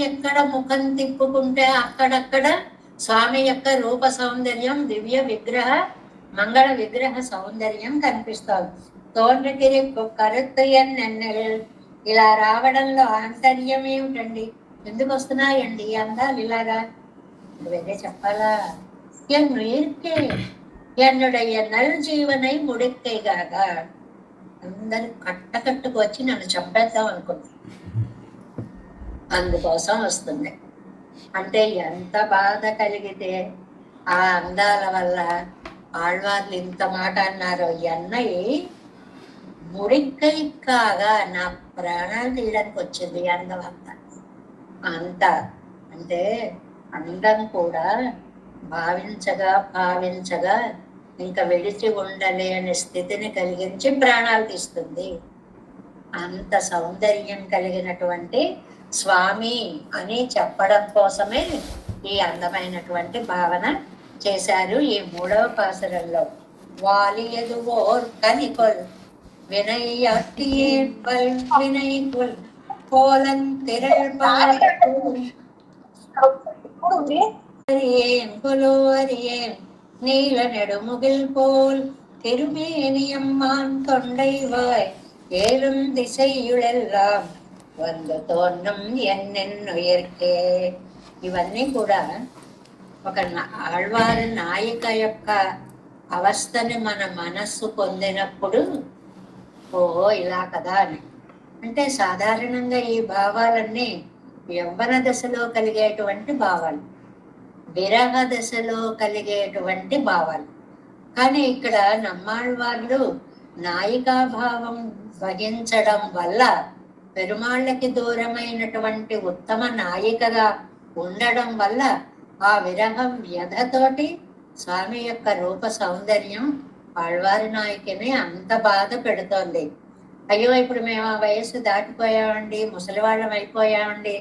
[SPEAKER 1] ఎక్కడ ముఖం తిప్పుకుంటే అక్కడక్కడ స్వామి యొక్క రూప సౌందర్యం, దివ్య విగ్రహ మంగళ విగ్రహ సౌందర్యం కనిపిస్తుంది. తోండ్రగిరి కరుత్తయ్యన్నెన్నెల్ ఇలా రావడంలో ఆంతర్యం ఏమిటండి? ఎందుకు వస్తున్నాయండి అందాలు ఇలాగా? వేరే చెప్పాలా? ఎన్నుకే ఎన్నుడయ్య నల్ జీవనై ముడిక్కైగాక అందరు కట్టకట్టుకు వచ్చి నన్ను చంపేద్దాం అనుకుంటున్నాను. అందుకోసం వస్తుంది. అంటే ఎంత బాధ కలిగితే ఆ అందాల వల్ల ఆళ్వార్లు ఇంత మాట అన్నారు. అన్నయ్య ముడిక్కై కాగా నా ప్రాణాలు తీయడానికి వచ్చింది అందం అంతా. అంటే అందం కూడా భావించగా ఇంకా విడిచి ఉండలేని స్థితిని కలిగించి ప్రాణాలు తీస్తుంది. అంత సౌందర్యం కలిగినటువంటి స్వామి అని చెప్పడం కోసమే ఈ అందమైనటువంటి భావన చేశారు ఈ 3వ పాసురంలో. వాలియదువోర్ కనికొల్ వినయ్యట్టియేల్ వినయ్కుల్ పోలన్ తిరల్పాల్ కొలో అరియేన్ நீல நெடுமுகில் போல் திருமேனியம்மான் தொண்டைவாய் ஏலும் திசையுளெல்லாம் వందు తోన్నం ఎన్నెన్నుయర్కే. ఇవన్నీ కూడా ఒక ఆళ్వారి నాయిక యొక్క అవస్థని మన మనస్సు పొందినప్పుడు ఓహో ఇలా కదా అని. అంటే సాధారణంగా ఈ భావాలన్నీ యవ్వన దశలో కలిగేటువంటి భావాలు, విరహ దశలో కలిగేటువంటి భావాలు. కానీ ఇక్కడ నమ్మాళ్వార్లు నాయికాభావం వహించడం వల్ల పెరుమాళ్ళకి దూరమైనటువంటి ఉత్తమ నాయికగా ఉండడం వల్ల ఆ విరహం వ్యధతోటి స్వామి యొక్క రూప సౌందర్యం ఆళ్వారి నాయకిని అంత బాధ పెడుతోంది. అయ్యో ఇప్పుడు మేము ఆ వయస్సు దాటిపోయామండి, ముసలివాళ్ళం అయిపోయామండి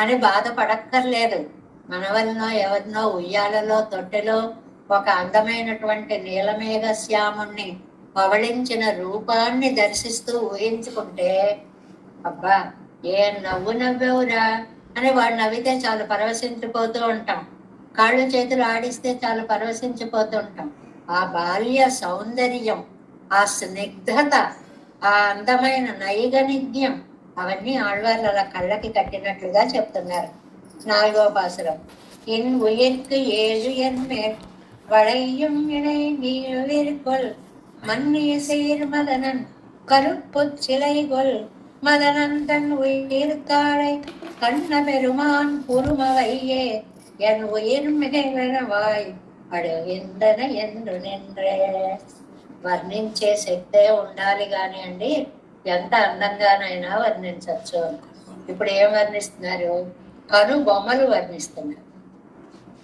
[SPEAKER 1] అని బాధపడక్కర్లేదు. మన వలనో ఎవరినో ఉయ్యాలలో తొట్టెలో ఒక అందమైనటువంటి నీలమేఘ శ్యాముణ్ణి పవళించిన రూపాన్ని దర్శిస్తూ ఊహించుకుంటే అబ్బా ఏ నవ్వు నవ్వెవురా అని వాడు నవ్వితే చాలు పరవశించిపోతూ ఉంటాం. కాళ్ళు చేతులు ఆడిస్తే చాలా పరవశించిపోతుంటాం. ఆ బాల్య సౌందర్యం, ఆ స్నిగ్ధత, ఆ అందమైన నైగనిధ్యం అవన్నీ ఆళ్వార్లు అలా కళ్ళకి కట్టినట్లుగా చెప్తున్నారు. 4వ పాసురం. ఇన్ ఉయిర్కు ఏజు ఎన్మేల్ வளையும் இணை நீர்கொள் மன்னிய சேர் மதனன் கருப்புச் சிலைகொள் மதனன் தன் உயிர்த்தாழை கண்ண பெருமான் குருமவையே என் உயிர் மிகைவனவாய் అడుగిందన ఎందు నిండ్రే. వర్ణించే శక్తే ఉండాలి కాని అండి ఎంత అందంగానైనా వర్ణించవచ్చు. ఇప్పుడు ఏం వర్ణిస్తున్నారు? కనుబొమ్మలు వర్ణిస్తున్నారు.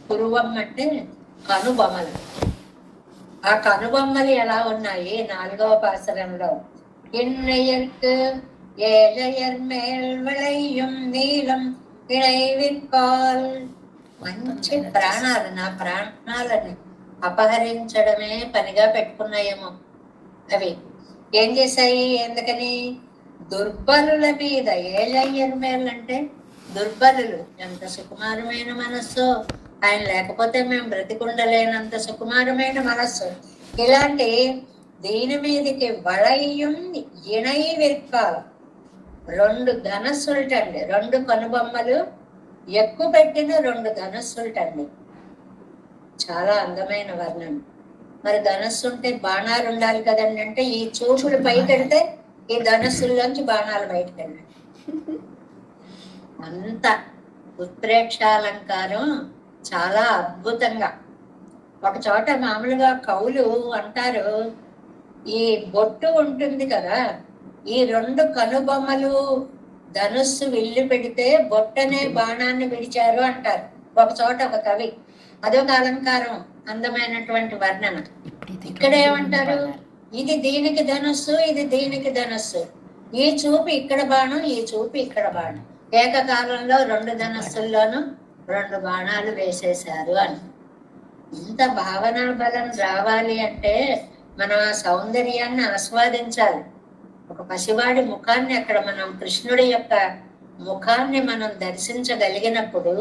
[SPEAKER 1] పురువం అంటే కనుబొమ్మలు. ఆ కనుబొమ్మలు ఎలా ఉన్నాయి? 4వ పాసురంలో ఇన్నెయర్కు ఏజయర్ మేల్ విళయం నీలం ఇళైవిర్కాల్. మంచి ప్రాణాలు, నా ప్రాణాలని అపహరించడమే పనిగా పెట్టుకున్నాయేమో. అవి ఏం చేశాయి? ఎందుకని? దుర్బలుల మీద. ఏజయ్యర్ మేల్ అంటే దుర్బలులు. ఎంత సుకుమారమైన మనస్సు! ఆయన లేకపోతే మేము బ్రతికుండలేనంత సుకుమారమైన మనస్సు. ఇలాంటి దీని మీదకి వళయ్యం ఇణై విర్కాలు. 2 ధనస్సులటండి, 2 కనుబొమ్మలు ఎక్కువ పెట్టిన 2 ధనస్సులటండి. చాలా అందమైన వర్ణన. మరి ధనస్సు ఉంటే బాణాలు ఉండాలి కదండి. అంటే ఈ చూపులు పైకెడితే ఈ ధనస్సుల్లోంచి బాణాలు బయటకెళ్ళాయి. అంత ఉత్ప్రేక్షాలంకారం చాలా అద్భుతంగా. ఒక చోట మామూలుగా కవులు అంటారు, ఈ బొట్టు ఉంటుంది కదా, ఈ 2 కనుబొమ్మలు ధనుస్సు విల్లు పెడితే బొట్టనే బాణాన్ని విడిచారు అంటారు ఒక చోట ఒక కవి. అదొక అలంకారం, అందమైనటువంటి వర్ణన. ఇక్కడ ఏమంటారు? ఇది దీనికి ధనుస్సు, ఇది దీనికి ధనుస్సు. ఈ చూపు ఇక్కడ బాణం, ఈ చూపు ఇక్కడ బాణం. ఏకకాలంలో 2 ధనస్సుల్లోనూ 2 బాణాలు వేసేశారు అని. ఇంత భావనా బలం రావాలి అంటే మనం ఆ సౌందర్యాన్ని ఆస్వాదించాలి. ఒక పసివాడి ముఖాన్ని, అక్కడ మనం కృష్ణుడి యొక్క ముఖాన్ని మనం దర్శించగలిగినప్పుడు,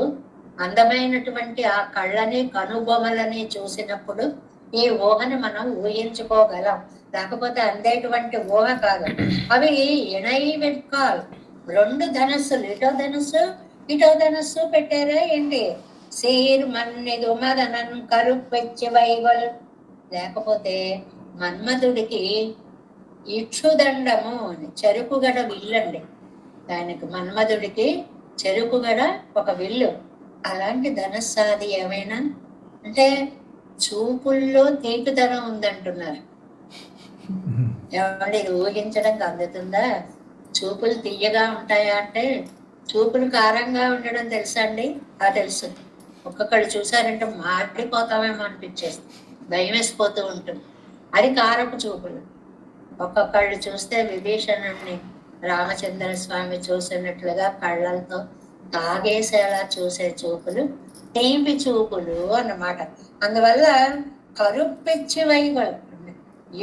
[SPEAKER 1] అందమైనటువంటి ఆ కళ్ళని కనుబొమ్మలని చూసినప్పుడు ఈ ఊహని మనం ఊహించుకోగలం. లేకపోతే అందేటువంటి ఊహ కాదు. అవి ఇణై వెట్కాల్, 2 ధనస్సులు, ఇటో ధనస్సు పెట్టారా ఏంటి? సీర్ మన్నిదు మదనన్ కరుపెచ్చి వైగొల్. లేకపోతే మన్మధుడికి ఇక్షుదండము అని చెరుకుగడ విల్లండి. దానికి మన్మధుడికి చెరుకుగడ ఒక విల్లు. అలాంటి ధనస్సాది ఏమైనా అంటే చూపుల్లో తీపిదనం ఉందంటున్నారు. ఏమంటే ఇది ఊహించడానికి అందుతుందా? చూపులు తీయగా ఉంటాయా అంటే చూపులు కారంగా ఉండడం తెలుసా అండి? తెలుసు. ఒక్కొక్కళ్ళు చూసారంటే మాడిపోతామేమో అనిపించేస్తుంది, భయం వేసిపోతూ ఉంటుంది. అది కారపు చూపులు. ఒక్కొక్కళ్ళు చూస్తే విభీషణుడిని రామచంద్ర స్వామి చూసినట్లుగా కళ్ళతో తాగేసేలా చూసే చూపులు తీపి చూపులు అన్నమాట. అందువల్ల కరుప్పిచ్చి వైగొల్,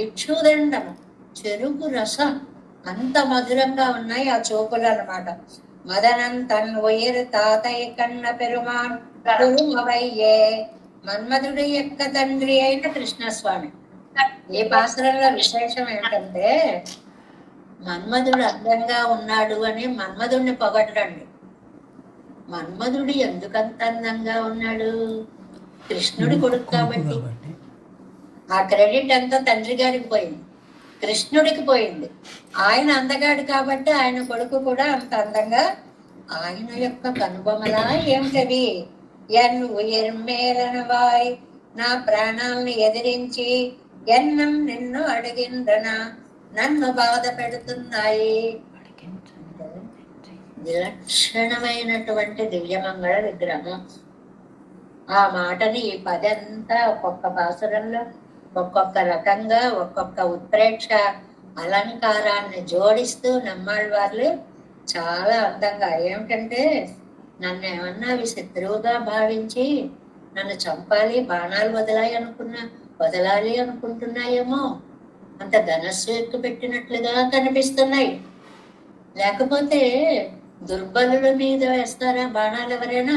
[SPEAKER 1] ఇక్షుదండము, చెరుకు రసం అంత మధురంగా ఉన్నాయి ఆ చూపులు అన్నమాట. మదనం తన్ ఉయిర్ తాతయ్య కన్న పెరుమాన్ కురుమవయ్యే. మన్మధుడి యొక్క తండ్రి అయిన కృష్ణస్వామి. ఈ పాసురంలో విశేషం ఏంటంటే మన్మధుడు అందంగా ఉన్నాడు అని మన్మధుడిని పొగడండి. మన్మధుడు ఎందుకంత అందంగా ఉన్నాడు? కృష్ణుడి కొడుకు కాబట్టి. ఆ క్రెడిట్ అంతా తండ్రి గారికి పోయింది, కృష్ణుడికి పోయింది. ఆయన అందగాడు కాబట్టి ఆయన కొడుకు కూడా అంత అందంగా. ఆయన యొక్క కనుబొమలా ఏమిటవి? ఎన్ ఉయిర్మేలనవాయ్, నా ప్రాణాలను ఎదిరించి ఎన్నం నిన్ను అడిగిందనా, నన్ను బాధ పెడుతున్నాయి. విలక్షణమైనటువంటి దివ్యమంగళ విగ్రహం. ఆ మాటని ఈ పదంతా ఒక్కొక్క పాసురంలో ఒక్కొక్క రకంగా ఒక్కొక్క ఉత్ప్రేక్ష అలంకారాన్ని జోడిస్తూ నమ్మాళ్ళవార్లు చాలా అందంగా. ఏమిటంటే నన్ను ఏమన్నా శత్రువుగా భావించి నన్ను చంపాలి, బాణాలు వదలాలి అనుకుంటున్నాయేమో, అంత ధనస్సు ఎక్కువ పెట్టినట్లుగా కనిపిస్తున్నాయి. లేకపోతే దుర్బలుల మీద వేస్తారా బాణాలు ఎవరైనా?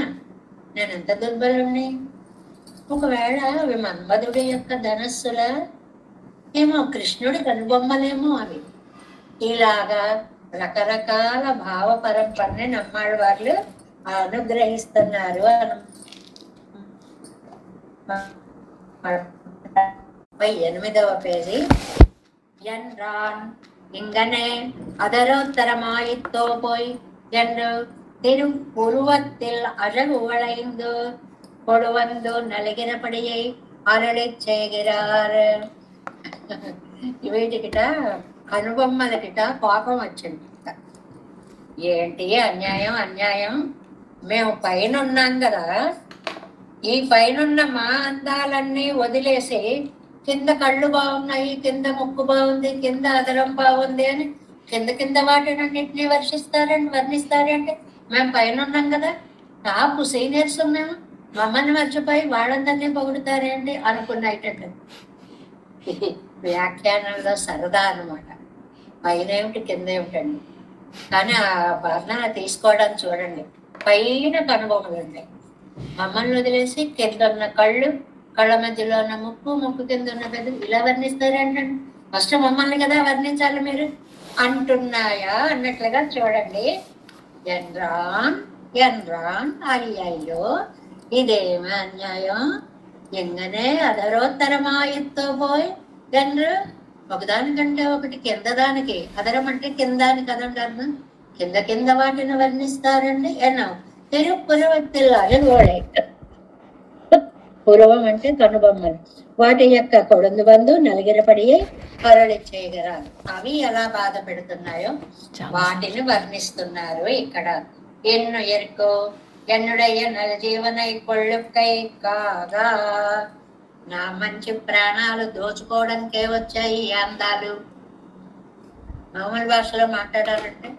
[SPEAKER 1] నేను ఎంత దుర్బలుణ్ణి, ఒకవేళ అవి మన్మధుడి యొక్క ధనస్సుల ఏమో కృష్ణుడి కనుబొమ్మలేమో అవి. ఇలాగా రకరకాల భావ పరంపరని నమ్మాళ్ళ వాళ్ళు అనుగ్రహిస్తున్నారు. 8వ పేజీ. என்றான் இங்கனே அதரோத்தரமாயித்தோ போய் என்று திரு உருவத்தில் அழகு வளைந்து கொடுவந்து நல்கினபடியை அருளிச் செய்கிறார். వీటికిట కనుబొమ్మలకిట కోపం వచ్చింది. ఏంటి అన్యాయం అన్యాయం, మేము పైన ఉన్నాం కదా, ఈ పైనున్న మా అందాలన్నీ వదిలేసి కింద కళ్ళు బాగున్నాయి, కింద ముక్కు బాగుంది, కింద అదరం బాగుంది అని కింద వాటినన్నింటినీ వర్ణిస్తారంటే మేము పైన ఉన్నాం కదా, టాప్ సీనియర్స్ ఉన్నాము, మమ్మల్ని మర్చిపోయి వాళ్ళందరినీ పొగుడుతారేంటి అనుకున్నట్టండి. వ్యాఖ్యానంలో సరదా అనమాట. పైన ఏమిటి కింద ఏమిటండి, కానీ ఆ వర్ణన తీసుకోవడం చూడండి. పైన కనుబొమ్మలు ఉంటాయి, మమ్మల్ని వదిలేసి కింద ఉన్న కళ్ళు, కళ్ళ మధ్యలో ఉన్న ముక్కు, ముక్కు కింద ఉన్న పెద్ద, ఇలా వర్ణిస్తారేంటండి. ఫస్ట్ మమ్మల్ని కదా వర్ణించాలి మీరు అంటున్నాయా అన్నట్లుగా చూడండి. ఎన్రాన్ ఎన్రాన్ అయ్యయ్యో ఇదేమి అన్యాయం, ఎంగనే అధరోత్తరమాయిత్తో పోయి ఎన్రు, ఒకదానికంటే ఒకటి కింద దానికి, అదరం అంటే కిందాని కదండి అర్థం, కింద వాటిని వర్ణిస్తారండి. ఎన్నో తిరుపురవత్తిల్ అలగోళే, పూర్వం అంటే కనుబొమ్మలు, వాటి యొక్క కొడుందు బంధు నలిగిరపడి అరళి చేయగరాలు. అవి ఎలా బాధ పెడుతున్నాయో వాటిని వర్ణిస్తున్నారు ఇక్కడ. ఎన్ను ఎరుకో ఎన్నుడయ్య నలజీవనై కొళ్ళుకై కాగా, నా మంచి ప్రాణాలు దోచుకోవడానికే వచ్చాయి ఈ అందాలు. మామూలు భాషలో మాట్లాడాలంటే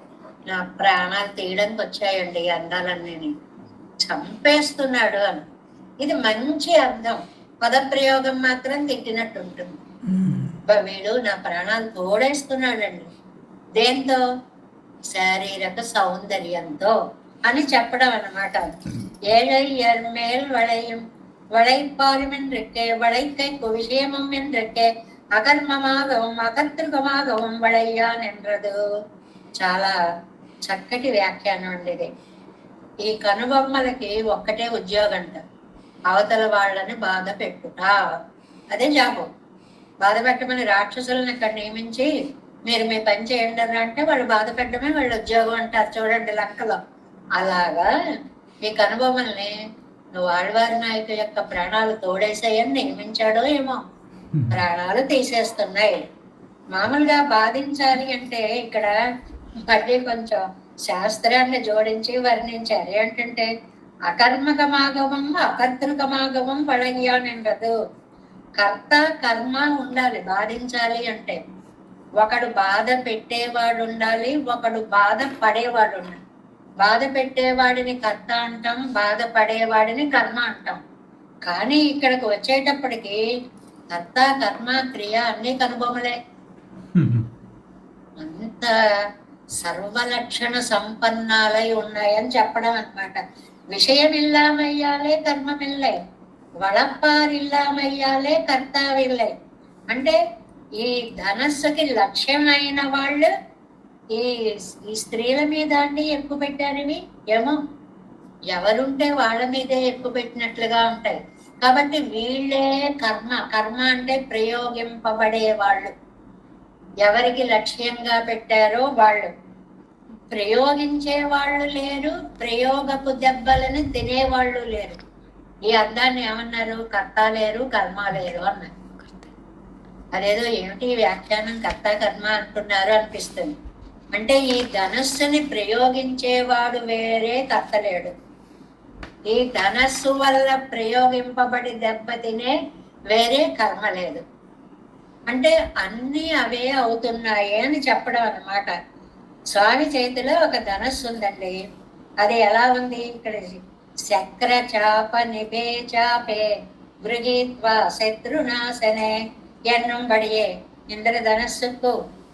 [SPEAKER 1] నా ప్రాణాలు తీయడానికి వచ్చాయండి ఈ అందాలన్నీ, చంపేస్తున్నాడు అని. ఇది మంచి అర్థం, పదప్రయోగం మాత్రం తిట్టినట్టు ఉంటుంది. వీడు నా ప్రాణాలు తోడేస్తున్నాడండి, దేంతో? శారీరక సౌందర్యంతో అని చెప్పడం అన్నమాట. ஏழையர் மேல் வளையும் வளைப்பாருமென்றிருக்கே வளைக்கைக்கு விஷயமும் என்றிருக்கே అకర్మమాగవం అకర్తృకమాగవం వళయ్యాన్ ఎండ్రదు. చాలా చక్కటి వ్యాఖ్యానం అండి ఇది. ఈ కనుబొమ్మలకి ఒక్కటే ఉద్యోగంట, అవతల వాళ్ళని బాధ పెట్టుట, అదే జాబు. బాధ పెట్టమని రాక్షసులను ఇక్కడ నియమించి మీరు మీ పని చేయండి అంటే వాళ్ళు బాధ పెట్టడమే వాళ్ళ ఉద్యోగం అంటారు చూడండి లెక్కలో. అలాగా ఈ కనుబొమ్మల్ని నువ్వు ఆళ్వారి నాయకు యొక్క ప్రాణాలు తోడేసాయని నియమించాడో ఏమో, ప్రాణాలు తీసేస్తున్నాయి. మామూలుగా బాధించాలి అంటే ఇక్కడ మళ్ళీ కొంచెం శాస్త్రాన్ని జోడించి వర్ణించారు. ఏంటంటే అకర్మకమాగవం అకర్తృకమాగవం పళయ్యానండదు. కర్త కర్మ ఉండాలి బాధించాలి అంటే. ఒకడు బాధ పెట్టేవాడు ఉండాలి, ఒకడు బాధ పడేవాడు ఉండాలి. బాధ పెట్టేవాడిని కర్త అంటాం, బాధ పడేవాడిని కర్మ అంటాం. కానీ ఇక్కడికి వచ్చేటప్పటికి కర్త కర్మ క్రియ అన్ని కనుబొమ్మలే. అంత సర్వలక్షణ సంపన్నాలై ఉన్నాయని చెప్పడం అన్నమాట. விஷயம் இல்லாமையாலே கர்மம் இல்லை, வளப்பார் ఇల్లామయ్యాలే కర్తావిల్లే. అంటే ఈ ధనస్సుకి లక్ష్యమైన వాళ్ళు ఈ స్త్రీల మీద అండి ఎక్కువ పెట్టారని ఏమో, ఎవరుంటే వాళ్ళ మీదే ఎక్కువ పెట్టినట్లుగా ఉంటాయి. కాబట్టి వీళ్ళే కర్మ. కర్మ అంటే ప్రయోగింపబడే వాళ్ళు. ఎవరికి లక్ష్యంగా పెట్టారో వాళ్ళు. ప్రయోగించే వాళ్ళు లేరు, ప్రయోగపు దెబ్బలని తినేవాళ్ళు లేరు. ఈ అర్థాన్ని ఏమన్నారు? కర్త లేరు కర్మ లేరు అన్నారు. అదేదో ఏమిటి వ్యాఖ్యానం కర్త కర్మ అంటున్నారు అనిపిస్తుంది. అంటే ఈ ధనస్సుని ప్రయోగించేవాడు వేరే, కర్త లేడు. ఈ ధనస్సు వల్ల ప్రయోగింపబడి దెబ్బతినే వేరే, కర్మ లేదు. అంటే అన్ని అవే అవుతున్నాయి అని చెప్పడం అన్నమాట. స్వామి చేతిలో ఒక ధనస్సు ఉందండి. అది ఎలా ఉంది? ఇక్కడ చక్ర చాప నిబే చాపే గృహీత్వా శత్రునాశనే ఎన్నుంబడియే ఇంద్రధనస్సుకు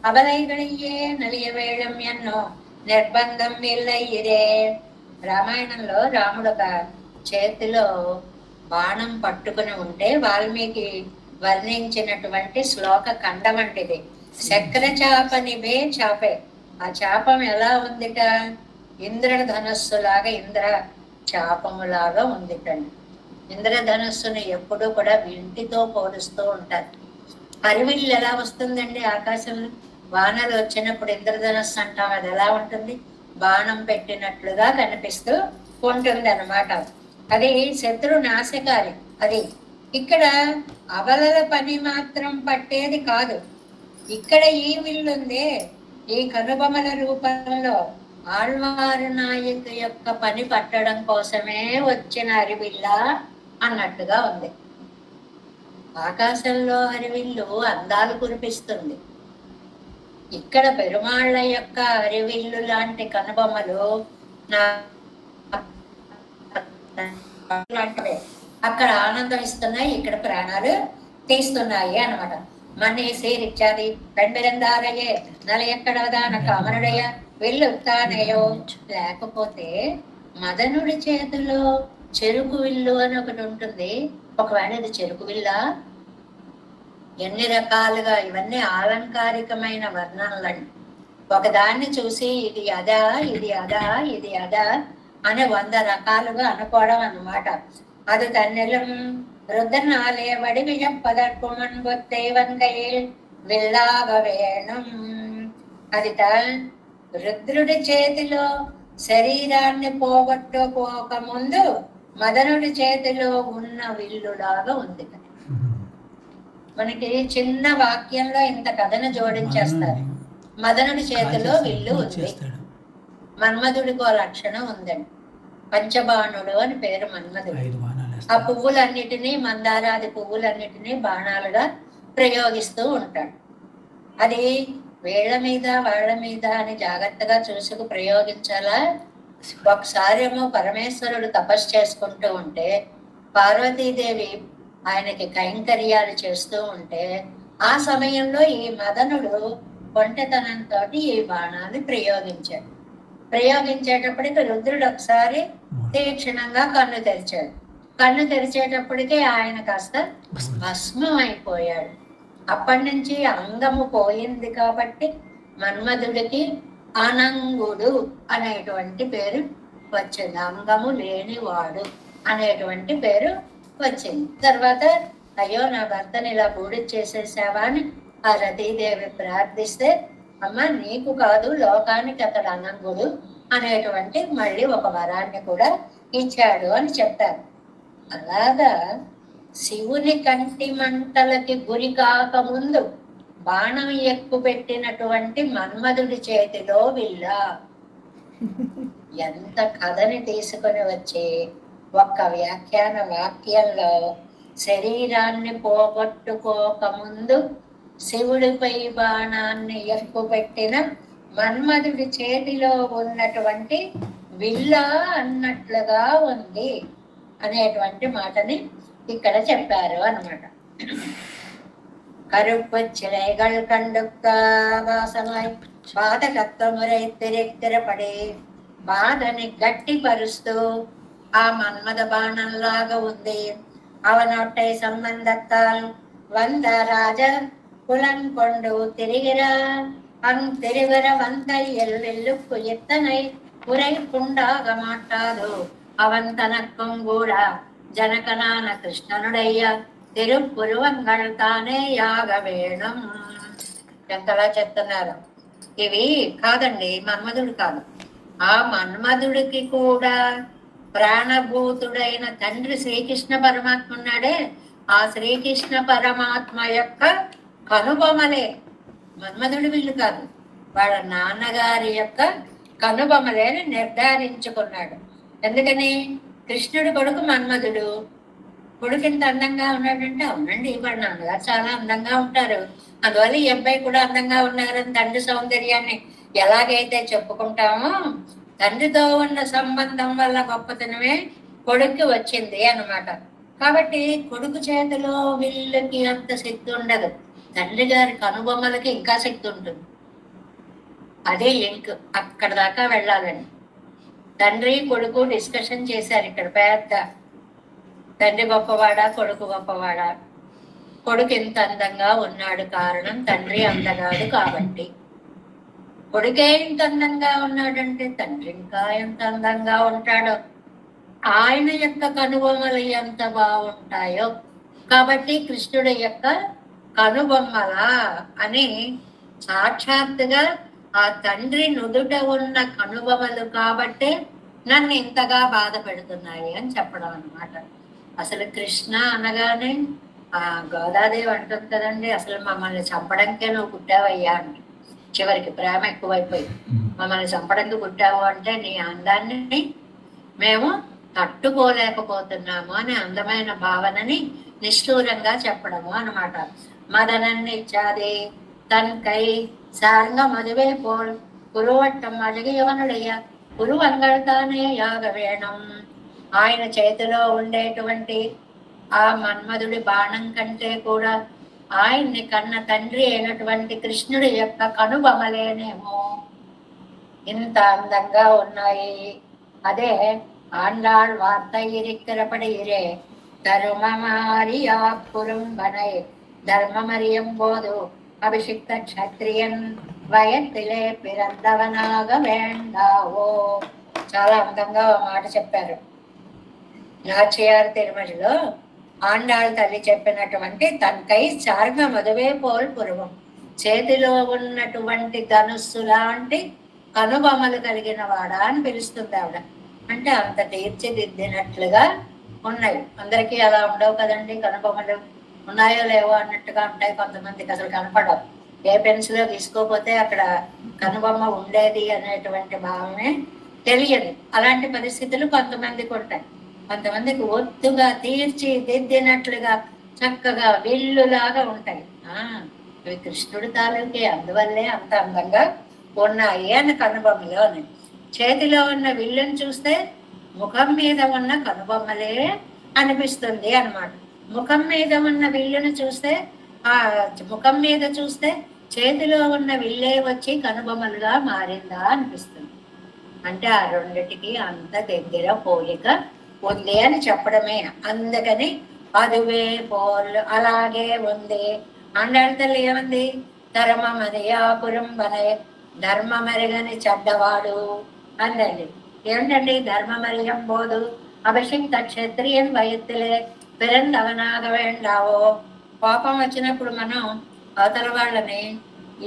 [SPEAKER 1] అబలైగళియే నలియ వేళం ఎన్నో నిర్బంధం ఇల్లయ్యిరే. రామాయణంలో రాముడు ఒక చేతిలో బాణం పట్టుకుని ఉంటే వాల్మీకి వర్ణించినటువంటి శ్లోక ఖండం వంటిది. చక్ర చాపనివే చాపే. ఆ చాపం ఎలా ఉందిట? ఇంద్రధనస్సులాగా, ఇంద్ర చాపములాగా ఉందిటండి. ఇంద్రధనస్సుని ఎప్పుడూ కూడా వింటితో పోలుస్తూ ఉంటారు. హరివిల్లు ఎలా వస్తుందండి ఆకాశంలో? వానలు వచ్చినప్పుడు ఇంద్రధనస్సు అంటాం, అది ఎలా ఉంటుంది? బాణం పెట్టినట్లుగా కనిపిస్తూ ఉంటుంది అన్నమాట. అది శత్రు నాశకారి. అది ఇక్కడ అవలల పని మాత్రం పట్టేది కాదు. ఇక్కడ ఈ విల్లుందే, ఈ కనుబొమల రూపంలో ఆళ్వారు నాయకు యొక్క పని పట్టడం కోసమే వచ్చిన హరివిల్ల అన్నట్టుగా ఉంది. ఆకాశంలో హరివిల్లు అందాలు కురిపిస్తుంది. ఇక్కడ పెరుమాళ్ళ యొక్క హరివిల్లు లాంటి కనుబొమ్మలు అక్కడ ఆనందం ఇస్తున్నాయి, ఇక్కడ ప్రాణాలు తీస్తున్నాయి అన్నమాట. మనేసి రిచ్చాది పెంబెరందారయ్యే నల ఎక్కడదాన కామనుడయ్య విల్లుతానయో. లేకపోతే మదనుడి చేతిలో చెరుకు విల్లు అని ఒకటి ఉంటుంది. ఒకవేళ ఇది చెరుకు విల్ల? ఎన్ని రకాలుగా, ఇవన్నీ ఆలంకారికమైన వర్ణనలండి. ఒకదాన్ని చూసి ఇది అదా, ఇది అదా, ఇది అదా అని 100 రకాలుగా అనుకోవడం అన్నమాట. அது தன்னிலும் ருத்ரனாலே வடிவிழப்பதற்குமன் பொத்தேவன் கையில் విల్లాగ వేణం. అదిట రుద్రుడి చేతిలో శరీరాన్ని పోగొట్టుకోక ముందు మదనుడి చేతిలో ఉన్న విల్లులాగా ఉంది. మనకి చిన్న వాక్యంలో ఇంత కథను జోడించేస్తారు. మదనుడి చేతిలో విల్లు ఉంది. మన్మధుడికి ఓ లక్షణం ఉందండి, పంచబాణుడు అని పేరు మన్మధుడు. ఆ పువ్వులన్నిటినీ, మందారాది పువ్వులన్నిటినీ బాణాలుగా ప్రయోగిస్తూ ఉంటాడు. అది వేళ్ల మీద వాళ్ళ మీద అని జాగ్రత్తగా చూసుకు ప్రయోగించాలా. ఒకసారి ఏమో పరమేశ్వరుడు తపస్సు చేసుకుంటూ ఉంటే పార్వతీదేవి ఆయనకి కైంకర్యాలు చేస్తూ ఉంటే ఆ సమయంలో ఈ మదనుడు కొంటెతనంతో ఈ బాణాన్ని ప్రయోగించాడు. ప్రయోగించేటప్పటికి రుద్రుడు ఒకసారి తీక్షణంగా కన్ను తెరిచాడు. కన్ను తెరిచేటప్పటికే ఆయన కాస్త భస్మం అయిపోయాడు. అప్పటి నుంచి అంగము పోయింది కాబట్టి మన్మధుడికి అనంగుడు అనేటువంటి పేరు వచ్చింది. అంగము లేనివాడు అనేటువంటి పేరు వచ్చింది. తర్వాత అయ్యో నా భర్తని ఇలా బూడి చేసేసావా అని ఆ రతీదేవి ప్రార్థిస్తే, అమ్మ నీకు కాదు లోకానికి అతడు అనంగుడు అనేటువంటి మళ్ళీ ఒక వరాన్ని కూడా ఇచ్చాడు అని చెప్తారు. అలాగా శివుని కంటి మంటలకి గురి కాకముందు బాణం ఎక్కువ పెట్టినటువంటి మన్మధుడి చేతిలో విల్ల. ఎంత కథని తీసుకొని వచ్చి ఒక్క వ్యాఖ్యాన వాక్యంలో శరీరాన్ని పోగొట్టుకోకముందు శివుడిపై బాణాన్ని ఎక్కువ పెట్టిన మన్మధుడి చేతిలో ఉన్నటువంటి విల్ల అన్నట్లుగా ఉంది అనేటువంటి మాటని ఇక్కడ చెప్పారు అన్నమాట. கருப்பு சிலைகள் கண்டுக்க வாசமாய் బాధకత్వమురై తిరిగిరపడి బాధని గట్టిపరుస్తూ ఆ మన్మథ బాణంలాగా ఉంది. అవనొట్టై సంబంధత్తాల్ వంద రాజ కులం కొండు తిరిగిర తిరిగిర వంతయ్యల్ వెల్లుక్కు ఎత్తనై ఉరై పుండాగ మాట్లాడు అవన్ తనక్కం కూడా జనకనాన కృష్ణనుడయ్య తిరుపురువంగళ్ తానే యాగ వేణం. ఎంతలా చెప్తున్నారు. ఇవి కాదండి, మన్మధుడు కాదు. ఆ మన్మధుడికి కూడా ప్రాణభూతుడైన తండ్రి శ్రీకృష్ణ పరమాత్మ ఉన్నాడే, ఆ శ్రీకృష్ణ పరమాత్మ యొక్క కనుబొమలే మన్మధుడి వీళ్ళు కాదు, వాళ్ళ నాన్నగారి యొక్క కనుబొమలేని నిర్ధారించుకున్నాడు. ఎందుకని? కృష్ణుడి కొడుకు మన్మధుడు. కొడుకు ఇంత అందంగా ఉన్నాడంటే అవునండి వాళ్ళ నాన్నగారు చాలా అందంగా ఉంటారు, అందువల్ల ఈ అబ్బాయి కూడా అందంగా ఉన్నారని తండ్రి సౌందర్యాన్ని ఎలాగైతే చెప్పుకుంటామో, తండ్రితో ఉన్న సంబంధం వల్ల గొప్పతనమే కొడుక్కి వచ్చింది అన్నమాట. కాబట్టి కొడుకు చేతిలో వీళ్ళకి అంత శక్తి ఉండదు, తండ్రి గారి కనుబొమ్మలకి ఇంకా శక్తి ఉంటుంది. అదే లింక్, అక్కడ దాకా వెళ్ళాలండి. తండ్రి కొడుకు డిస్కషన్ చేశారు ఇక్కడ పెద్ద. తండ్రి గొప్పవాడా కొడుకు గొప్పవాడా? కొడుకు ఎంత అందంగా ఉన్నాడు కారణం తండ్రి అందగాడు కాబట్టి. కొడుకే ఇంత అందంగా ఉన్నాడంటే తండ్రి ఇంకా ఎంత అందంగా ఉంటాడో, ఆయన యొక్క కనుబొమ్మలు ఎంత బాగుంటాయో. కాబట్టి కృష్ణుడి యొక్క కనుబొమ్మల అని సాక్షాత్తుగా ఆ తండ్రి నుదుట ఉన్న కనుబొమ్మలు కాబట్టే నన్ను ఇంతగా బాధ పెడుతున్నాయి అని చెప్పడం అన్నమాట. అసలు కృష్ణ అనగానే ఆ గోదాదేవి అంటుంది కదండి, అసలు మమ్మల్ని చంపడానికే నువ్వు పుట్టావయ్యా అంటే. చివరికి ప్రేమ ఎక్కువైపోయి మమ్మల్ని చంపడానికి పుట్టావు అంటే నీ అందాన్ని మేము తట్టుకోలేకపోతున్నాము అని అందమైన భావనని నిష్ఠూరంగా చెప్పడము అన్నమాట. మదనన్నిచ్చాది తన్ కై సారంగ మధువే పోల్ కురువట్టం అజగయవనుడయ్య కురువంగళతానే యాగవేణం. ఆయన చేతిలో ఉండేటువంటి ఆ మన్మధుడి బాణం కంటే కూడా ఆయన్ని కన్న తండ్రి అయినటువంటి కృష్ణుడి యొక్క కనుబొమలేనేమో ఇంత అందంగా ఉన్నాయి. అదే ఆండాళ్ వార్త ఇరిక్కరపడిరే ధర్మమారియా కురుంబనై ధర్మమరియం బోధు అభిషిక్త క్షత్రియన్ వయత్తిలే పిరందవనాగ వేండావో. చాలా అందంగా మాట చెప్పారు. నాచియార్ తిరుమలలో ఆండాళ్ తల్లి చెప్పినటువంటి తనకై చార్గ మధువే పోల్ పురువం, చేతిలో ఉన్నటువంటి ధనుస్సు లాంటి కనుబొమ్మలు కలిగిన వాడా అని పిలుస్తుంది ఆవిడ. అంటే అంత తీర్చిదిద్దినట్లుగా ఉన్నాయి. అందరికీ అలా ఉండవు కదండి, కనుబొమ్మలు ఉన్నాయో లేవో అన్నట్టుగా ఉంటాయి. కొంతమందికి అసలు కనపడవు. ఏ పెన్సిలో తీసుకోపోతే అక్కడ కనుబొమ్మ ఉండేది అనేటువంటి భావమే తెలియదు. అలాంటి పరిస్థితులు కొంతమందికి ఉంటాయి. కొంతమందికి ఒత్తుగా తీర్చిదిద్దినట్లుగా చక్కగా విల్లులాగా ఉంటాయి. ఇవి కృష్ణుడి తాలూకే, అందువల్లే అంత అందంగా ఉన్నాయి అని కనుబొమ్మలో అని. చేతిలో ఉన్న విల్లుని చూస్తే ముఖం మీద ఉన్న కనుబొమ్మలే అనిపిస్తుంది అన్నమాట. ముఖం మీద ఉన్న విల్లుని చూస్తే ఆ ముఖం మీద చూస్తే చేతిలో ఉన్న విల్లే వచ్చి కనుబొమ్మలుగా మారిందా అనిపిస్తుంది. అంటే ఆ రెండిటికి అంత దగ్గర పోలిక ఉంది అని చెప్పడమే. అందుకని అదువే పోల్ అలాగే ఉంది. ఆండాళ్ళ తల్లి ఏమంది? ధర్మమరియా కురుంబనే ధర్మమరిగని చెడ్డవాడు అందండి. ఏమిటండి ధర్మమరియం బోధు అభిషిక్త క్షత్రియన్ వయత్తులే పిరందవనాగ వేండావో. కోపం వచ్చినప్పుడు మనం అవతల వాళ్ళని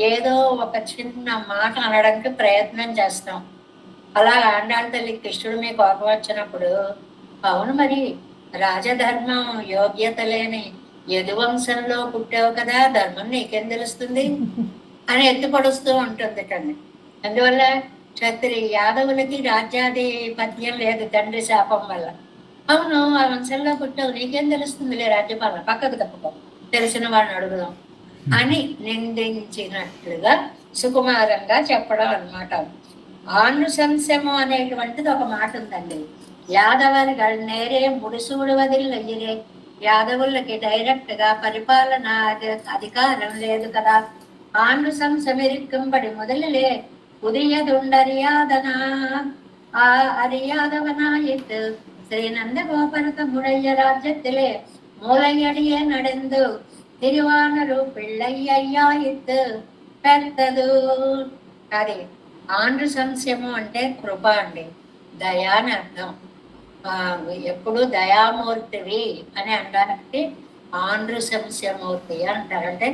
[SPEAKER 1] ఏదో ఒక చిన్న మాట అనడానికి ప్రయత్నం చేస్తాం. అలా ఆండాళ్ళ తల్లి కృష్ణుడు మీ కోపం వచ్చినప్పుడు, అవును మరి రాజధర్మం యోగ్యత లేని యదువంశంలో పుట్టావు కదా, ధర్మం నీకేం తెలుస్తుంది అని ఎత్తి పొడుస్తూ ఉంటుంది కండి. అందువల్ల క్షత్రియ యాదవులకి రాజ్యాధిపత్యం లేదు తండ్రి శాపం వల్ల. అవును ఆ వంశంలో పుట్టావు, నీకేం తెలుస్తుందిలే రాజ్యపాలన, పక్కకు తప్పుకో, తెలిసిన వాడిని అడుగుదాం అని నిందించినట్లుగా సుకుమారంగా చెప్పడం అన్నమాట. ఆనుశంసము అనేటువంటిది ఒక మాట ఉందండి. యాదవరిகள் నేరే ముడిసూడు వదిల్లయ్యరే. యాదవులకి డైరెక్ట్ గా పరిపాలన అధికారం లేదు కదా. ఆనుశంసమిరిక్కంబడి మొదలలే புதியதுண்டறியாதனா அறியாதவனாயிட்டு ஸ்ரீநந்த கோபரதமுடைய ராஜ்யத்திலே மூலையடியே நடந்து తిరువానరు పిళ్ళయ్యాయిత్తు పెద్దదు. అది ఆంధ్ర సంశయము అంటే కృప అండి, దయా అని అర్థం. ఎప్పుడు దయామూర్తివి అని అనడానికి ఆంధ్ర సంశయమూర్తి అంటారు. అంటే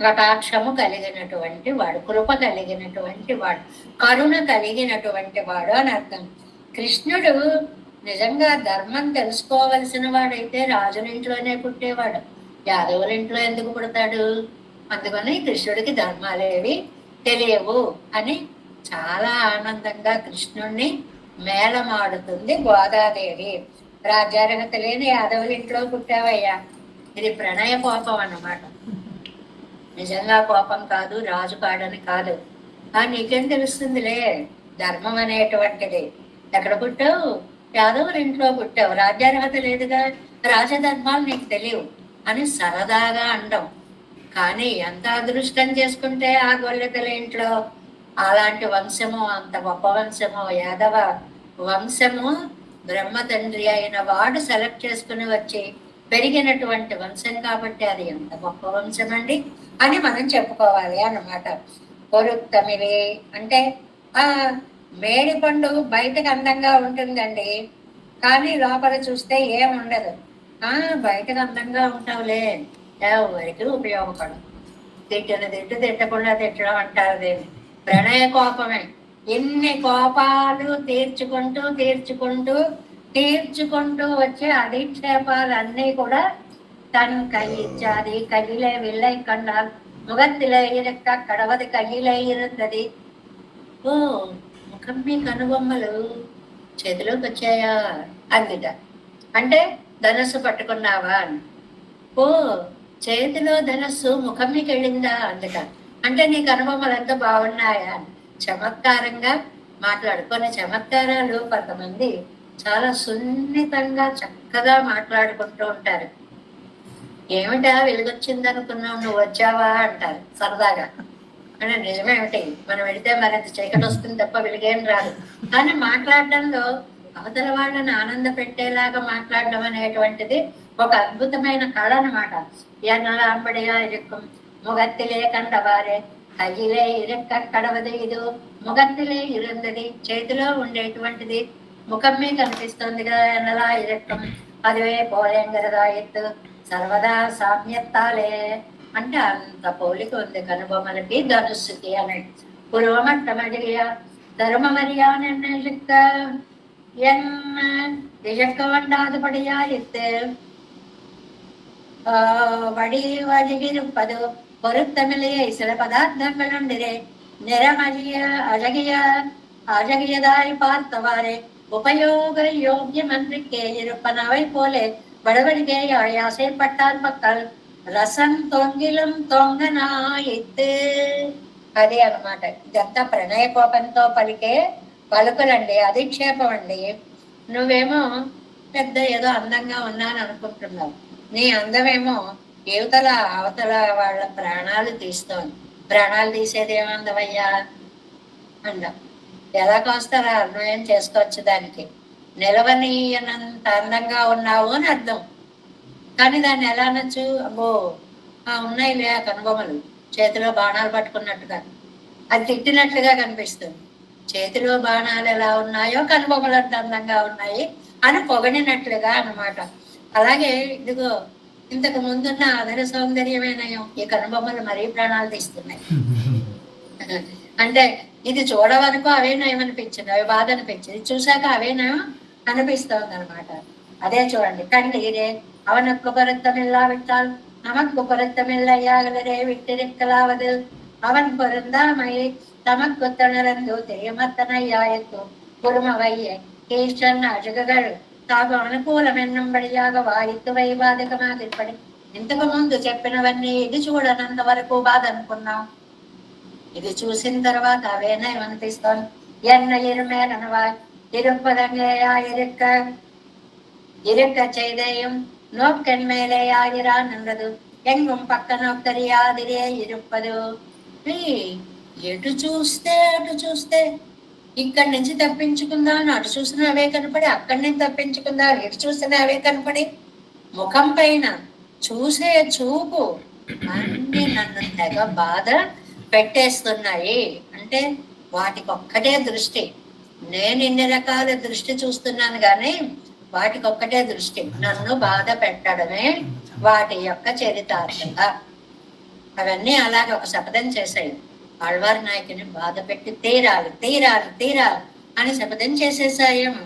[SPEAKER 1] కటాక్షము కలిగినటువంటి వాడు, కృప కలిగినటువంటి వాడు, కరుణ కలిగినటువంటి వాడు అని అర్థం. కృష్ణుడు నిజంగా ధర్మం తెలుసుకోవలసిన వాడైతే రాజునింట్లోనే పుట్టేవాడు, యాదవుల ఇంట్లో ఎందుకు పుడతాడు? అందుకని కృష్ణుడికి ధర్మాలేవి తెలియవు అని చాలా ఆనందంగా కృష్ణుణ్ణి మేళమాడుతుంది గోదాదేవి. రాజ్యార్హత లేని యాదవుల ఇంట్లో పుట్టావయ్యా, ఇది ప్రణయ కోపం అన్నమాట. నిజంగా కోపం కాదు, రాజు కాడని కాదు. నీకేం తెలుస్తుందిలే ధర్మం అనేటువంటిది. ఎక్కడ పుట్టావు? యాదవుల ఇంట్లో పుట్టావు, రాజ్యార్హత లేదుగా, రాజధర్మాలు నీకు తెలియవు అని సరదాగా అండం. కానీ ఎంత అదృష్టం చేసుకుంటే ఆ గొల్లెతల ఇంట్లో అలాంటి వంశము, అంత గొప్ప వంశము, యాదవ వంశము బ్రహ్మ తండ్రి అయిన వాడు సెలెక్ట్ చేసుకుని వచ్చి పెరిగినటువంటి వంశం కాబట్టి అది ఎంత గొప్ప వంశం అండి అని మనం చెప్పుకోవాలి అన్నమాట. పొరుత్తమిలి అంటే ఆ మేడి పండు బయటకు అందంగా ఉంటుందండి, కానీ లోపల చూస్తే ఏం ఉండదు. బయటకు అందంగా ఉంటావులే, ఎవరికి ఉపయోగపడదు. తిట్టకుండా తిట్టడం అంటారు దీన్ని. ప్రణయ కోపమే. ఇన్ని కోపాలు తీర్చుకుంటూ వచ్చే అధిక్షేపాలన్నీ కూడా தன் கையிச்சாதி கையிலே வில்லை கண்டால் முகத்திலே இருக்க கடவது கையிலே இருந்தది. ఓ ముఖం మీ కనుబొమ్మలు చేతిలోకి వచ్చాయా అందుట. అంటే ధనస్సు పట్టుకున్నావా అని. ఓ చేతిలో ధనస్సు ముఖం మీకు వెళ్ళిందా అందుక. అంటే నీ కనుబొమ్మలు ఎంత బాగున్నాయా అని చమత్కారంగా మాట్లాడుకునే చమత్కారాలు కొంతమంది చాలా సున్నితంగా చక్కగా మాట్లాడుకుంటూ ఉంటారు. ఏమిటా వెలుగొచ్చింది అనుకున్నావు, నువ్వు వచ్చావా అంటారు సరదాగా. అంటే నిజమేమిటి, మనం వెళితే మరింత చీకటి వస్తుంది తప్ప వెలుగేం రాదు. కానీ మాట్లాడడంలో అవతల వాళ్ళని ఆనంద పెట్టేలాగా మాట్లాడడం అనేటువంటిది ఒక అద్భుతమైన కళ అనమాట. ఎన్నలాంబడిగా ఇరుక్కుం ముగత్తిలే కండవారే కయ్యిలే ఇరుక్క కడవది ఇది ముగత్తిలే ఇరుందది. చేతిలో ఉండేటువంటిది ముఖం మీద కనిపిస్తుంది కదా, ఎన్నలా ఇరుక్కం అదే పోలేంగరదా ఎత్తు సర్వదా సామ్యత్తాలే. అంటే అంత పోలిక ఉంది కనుబొమ్మలకి ధనుస్సుకి అని. పురువమట్టమడియ ధర్మమరియాన్ வண்டாதுபடியா இத்து வடிவழியிருப்பது பொருத்தமில்லையே. சில பதார்த்தங்கள் உண்டிரே அழகியதாய் பார்த்தவாறே உபயோக யோகியமன்றிக்கே இருப்பனவை போலே வடவழிகையாய் ஆசைப்பட்டால் மக்கள் రసం తొంగిలం తొంగనాయిత్తు. అదే అనమాట. ఇదంతా ప్రణయ కోపంతో పలికే పలుకులండి, అధిక్షేపం అండి. నువ్వేమో పెద్ద ఏదో అందంగా ఉన్నాను అనుకుంటున్నావు, నీ అందమేమో అవతల వాళ్ళ ప్రాణాలు తీస్తోంది. ప్రాణాలు తీసేది ఏమందవయ్యా అండ. ఎలా కోస్తారా అన్వయం చేసుకోవచ్చు దానికి. నిలవనీయనంత అందంగా ఉన్నావు అని అర్థం. కానీ దాన్ని ఎలా అనొచ్చు, అబ్బో ఉన్నాయిలే కనుబొమ్మలు చేతిలో బాణాలు పట్టుకున్నట్టుగా, అది తిట్టినట్లుగా కనిపిస్తుంది. చేతిలో బాణాలు ఎలా ఉన్నాయో కనుబొమ్మలు అంత అందంగా ఉన్నాయి అని పొగడినట్లుగా అన్నమాట. అలాగే ఇదిగో ఇంతకు ముందున్న అదర సౌందర్యమేనయం ఈ కనుబొమ్మలు మరీ ప్రాణాలు తీస్తున్నాయి. అంటే ఇది చూడవనుకో అవే నయం అనిపించింది, అవి బాధ అనిపించింది, చూశాక అవే నయం అనిపిస్తోంది అనమాట. అదే చూడండి, కళ్ళీరే அவனுக்கு பொருத்தமில்லாவிட்டால் நமக்கு பொருத்தமில்லையாகலரே விட்டிருக்கலாவது அவன் பொருந்தாமை தமக்கு தணரந்து தெரியமத்தனையாயத்து குருமவைய கேஷன் அழகுகள் తాగు అనుకూలం ఎన్నంబడియాగా వాయిత్తు వైబాధకமாக ఏర్పడి ఇంతకు ముందు చెప్పినవన్నీ ఇది చూడనంత వరకు బాధ అనుకున్నాం. ఇది చూసిన తర్వాత అవేనా ఏమనిపిస్తాం. ఎన్న ఇరుమేనవా ఇరుపదంగేయా இருக்க செய்தையும் நோக்கன் மேலே ஆகிறான் என்றது எங்கும் పక్క నొక్కరియాదిరే ఇరుప్పదు. ఎటు చూస్తే ఇక్కడి నుంచి తప్పించుకుందాం, అటు చూసినా అవే కనపడి, అక్కడి నుంచి తప్పించుకుందాం ఎటు చూసినా అవే కనపడి, ముఖం పైన చూసే చూపు అన్ని నన్ను తెగ బాధ పెట్టేస్తున్నాయి. అంటే వాటికి ఒక్కటే దృష్టి. నేను ఇన్ని రకాల దృష్టి చూస్తున్నాను కానీ వాటికి ఒక్కటే దృష్టి, నన్ను బాధ పెట్టడమే వాటి యొక్క చరితార్థత. అవన్నీ అలాగే ఒక శపథం చేశాయి. ఆళ్వార్ నాయకుని బాధ పెట్టి తీరాలి అని శపథం చేసేసాయేమో.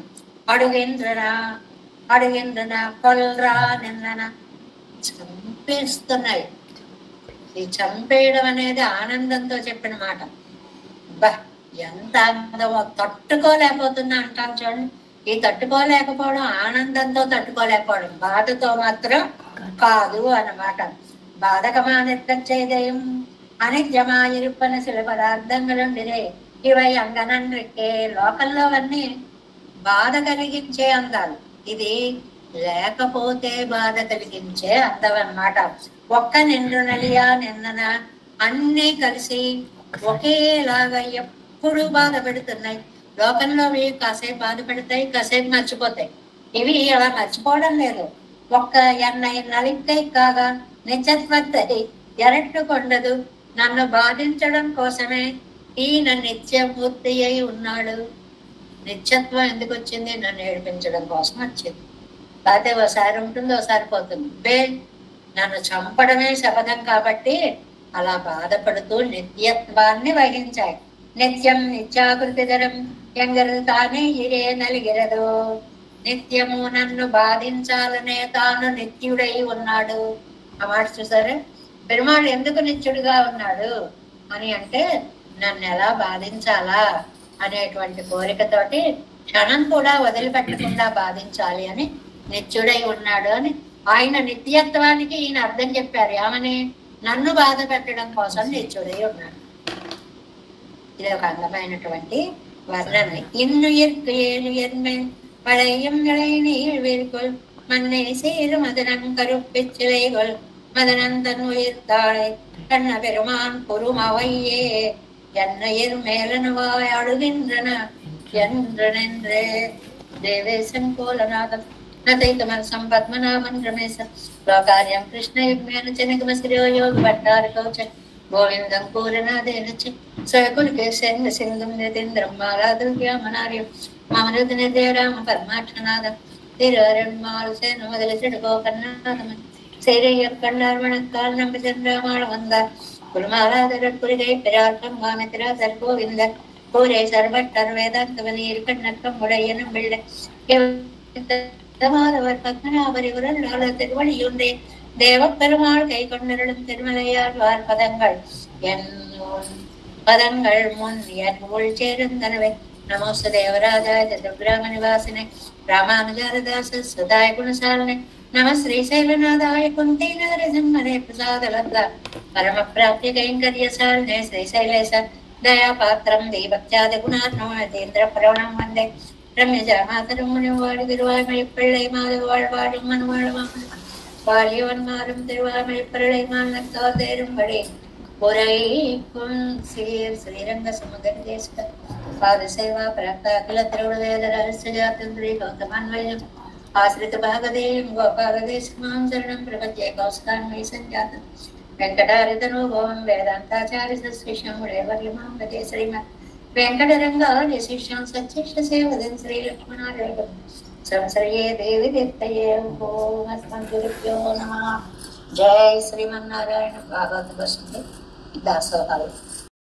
[SPEAKER 1] అడుగింద్రనా కొల్రా నిన్న చంపేస్తున్నాయి. ఈ చంపేయడం అనేది ఆనందంతో చెప్పిన మాట. బా ఎంత అందమో, తట్టుకోలేకపోతున్నా అంటాను చూడండి. ఈ తట్టుకోలేకపోవడం ఆనందంతో తట్టుకోలేకపోవడం, బాధతో మాత్రం కాదు అన్నమాట. బాధకమానెత్తేదయం అనిత్యమాయిరుప్పన శిల పదార్థങ്ങളുండిరే ఇవై అంగనన్రికే. లోకంలో అన్నీ బాధ కలిగించే అందాలు, ఇది లేకపోతే బాధ కలిగించే అందం అన్నమాట. ఒక్క నిండునలియా నిన్నన అన్నీ కలిసి ఒకేలాగా ఎప్పుడు బాధ పెడుతున్నాయి. లోకంలో అవి కాసేపు బాధపడతాయి, కాసేపు మర్చిపోతాయి. ఇవి అలా మర్చిపోవడం లేదు. ఒక్క ఎన్నై నలిక్కై కాగా నిత్యత్వత్తై ఎరట్టుకొండదు. నన్ను బాధించడం కోసమే ఈయన నిత్యమూర్తి అయి ఉన్నాడు. నిత్యత్వం ఎందుకు వచ్చింది? నన్ను ఏడిపించడం కోసం వచ్చింది. లేకపోతే ఒకసారి ఉంటుంది, ఒకసారి పోతుంది. నన్ను చంపడమే శపథం కాబట్టి అలా బాధపడుతూ నిత్యత్వాన్ని వహించాయి. నిత్యం నిత్యాకృతిధరం ఎంగరదు తానే ఇరే నలిగిరదు. నిత్యము నన్ను బాధించాలనే తాను నిత్యుడై ఉన్నాడు. ఆ మాట చూసారా? పెరుమాళ్ళు ఎందుకు నిత్యుడిగా ఉన్నాడు అని అంటే, నన్ను ఎలా బాధించాలా అనేటువంటి కోరికతోటి క్షణం కూడా వదిలిపెట్టకుండా బాధించాలి అని నిత్యుడై ఉన్నాడు అని ఆయన నిత్యత్వానికి ఈయన అర్థం చెప్పారు. ఏమని? నన్ను బాధ పెట్టడం కోసం నిత్యుడై ఉన్నాడు. ఇది ఒక అందమైనటువంటి వర్ణన. ఇన్ను ఇర్కు ఏను ఎన్మె పழைయం ఇళైనీழ்விற்குள் மண்ணை சேரும் மதனம் கருப்பிச்சிலைகள் மதனந்தன் உயிர்த்தாளை கண்ண பெருமான் பொறுமவையே என்னையர் மேலனுவாய் அழுகின்றன என்றே. దేవేశం కోలనాథం నదైతమన్ సంపద్మనామన్ రమేశ లోకార్యం కృష్ణయుగ్మేన చెనగమ శ్రీయోగ భట్టారకౌచ గోవిందం పూరనాదేన సకులికే సెంగ సింధుం నితేంద్రం మాలాదుర్యామనార్యం మామరుదనే రామ పరమాక్షనాథం తిరువరణ్మాలు సేను మొదలు చెడుకో కన్నాథమన్ సేరయ్య కన్నార్మణకాల్ నంబచంద్రమాళ వంద కులమాలాదర కురిగై పిరార్థం మామిత్రాధర్ గోవింద పూరే సర్వట్టర్ వేదాంతవనీర్ కన్నக்கம் உடையனும் பிள்ளை மாதவர் பத்மநாபரிவரல் திருவடியுண்டே தேவப்பெருமாள் கை கொண்டருளும் திருமலையாழ்வார் பதங்கள் என் பதங்கள் முன் என் உள் சேருந்தனவே. நமோஸ்து தேவராஜாய துர்கிராம நிவாசினே ராமானுஜாரதாச சதாய குணசாலினே நம శ్రీశైలనాథాయ కుంతీనగర జన్మనే ప్రసాదలబ్ధ పరమ ప్రాప్య కైంకర్యశాలినే శ్రీశైలేశ దయాపాత్రం దేవత్యాది గుణాత్మేంద్ర ప్రవణం వందే ரம்யஜா மாதரும் முனிவாடு திருவாய்மொழி பிள்ளை மாது வாழ்வாடும் மனுவாழும் வாலியவன் மாறும் திருவாய்மொழி பிள்ளை மாநத்தால் தேரும்படி உரைக்கும் சீர் ஸ்ரீரங்க சமுதர தேச பாத சேவா பிராப்த அகில திருவிழவேத ரகசியாத்திரி கௌதமான்வயம் ஆசிரிత భాగదేయం గోపాలదేశమాం శరణం ప్రపంచే కౌశలాన్వయ సంజాతం వెంకటారితనో భవం వేదాంతాచార్య శ్రీశంభుడేవర్యమాం గతే శ్రీమత్ వెంకటరంగాయ శిష్యం సచ్చిష్ట సేవదన్ శ్రీ లక్ష్మణాదేవ సంశ్రయే దేవి దీప్తయే ఓం అస్మద్గురుభ్యో నమః. జై శ్రీమన్నారాయణ. భాగవత వస్తుంది దాసోహాలు.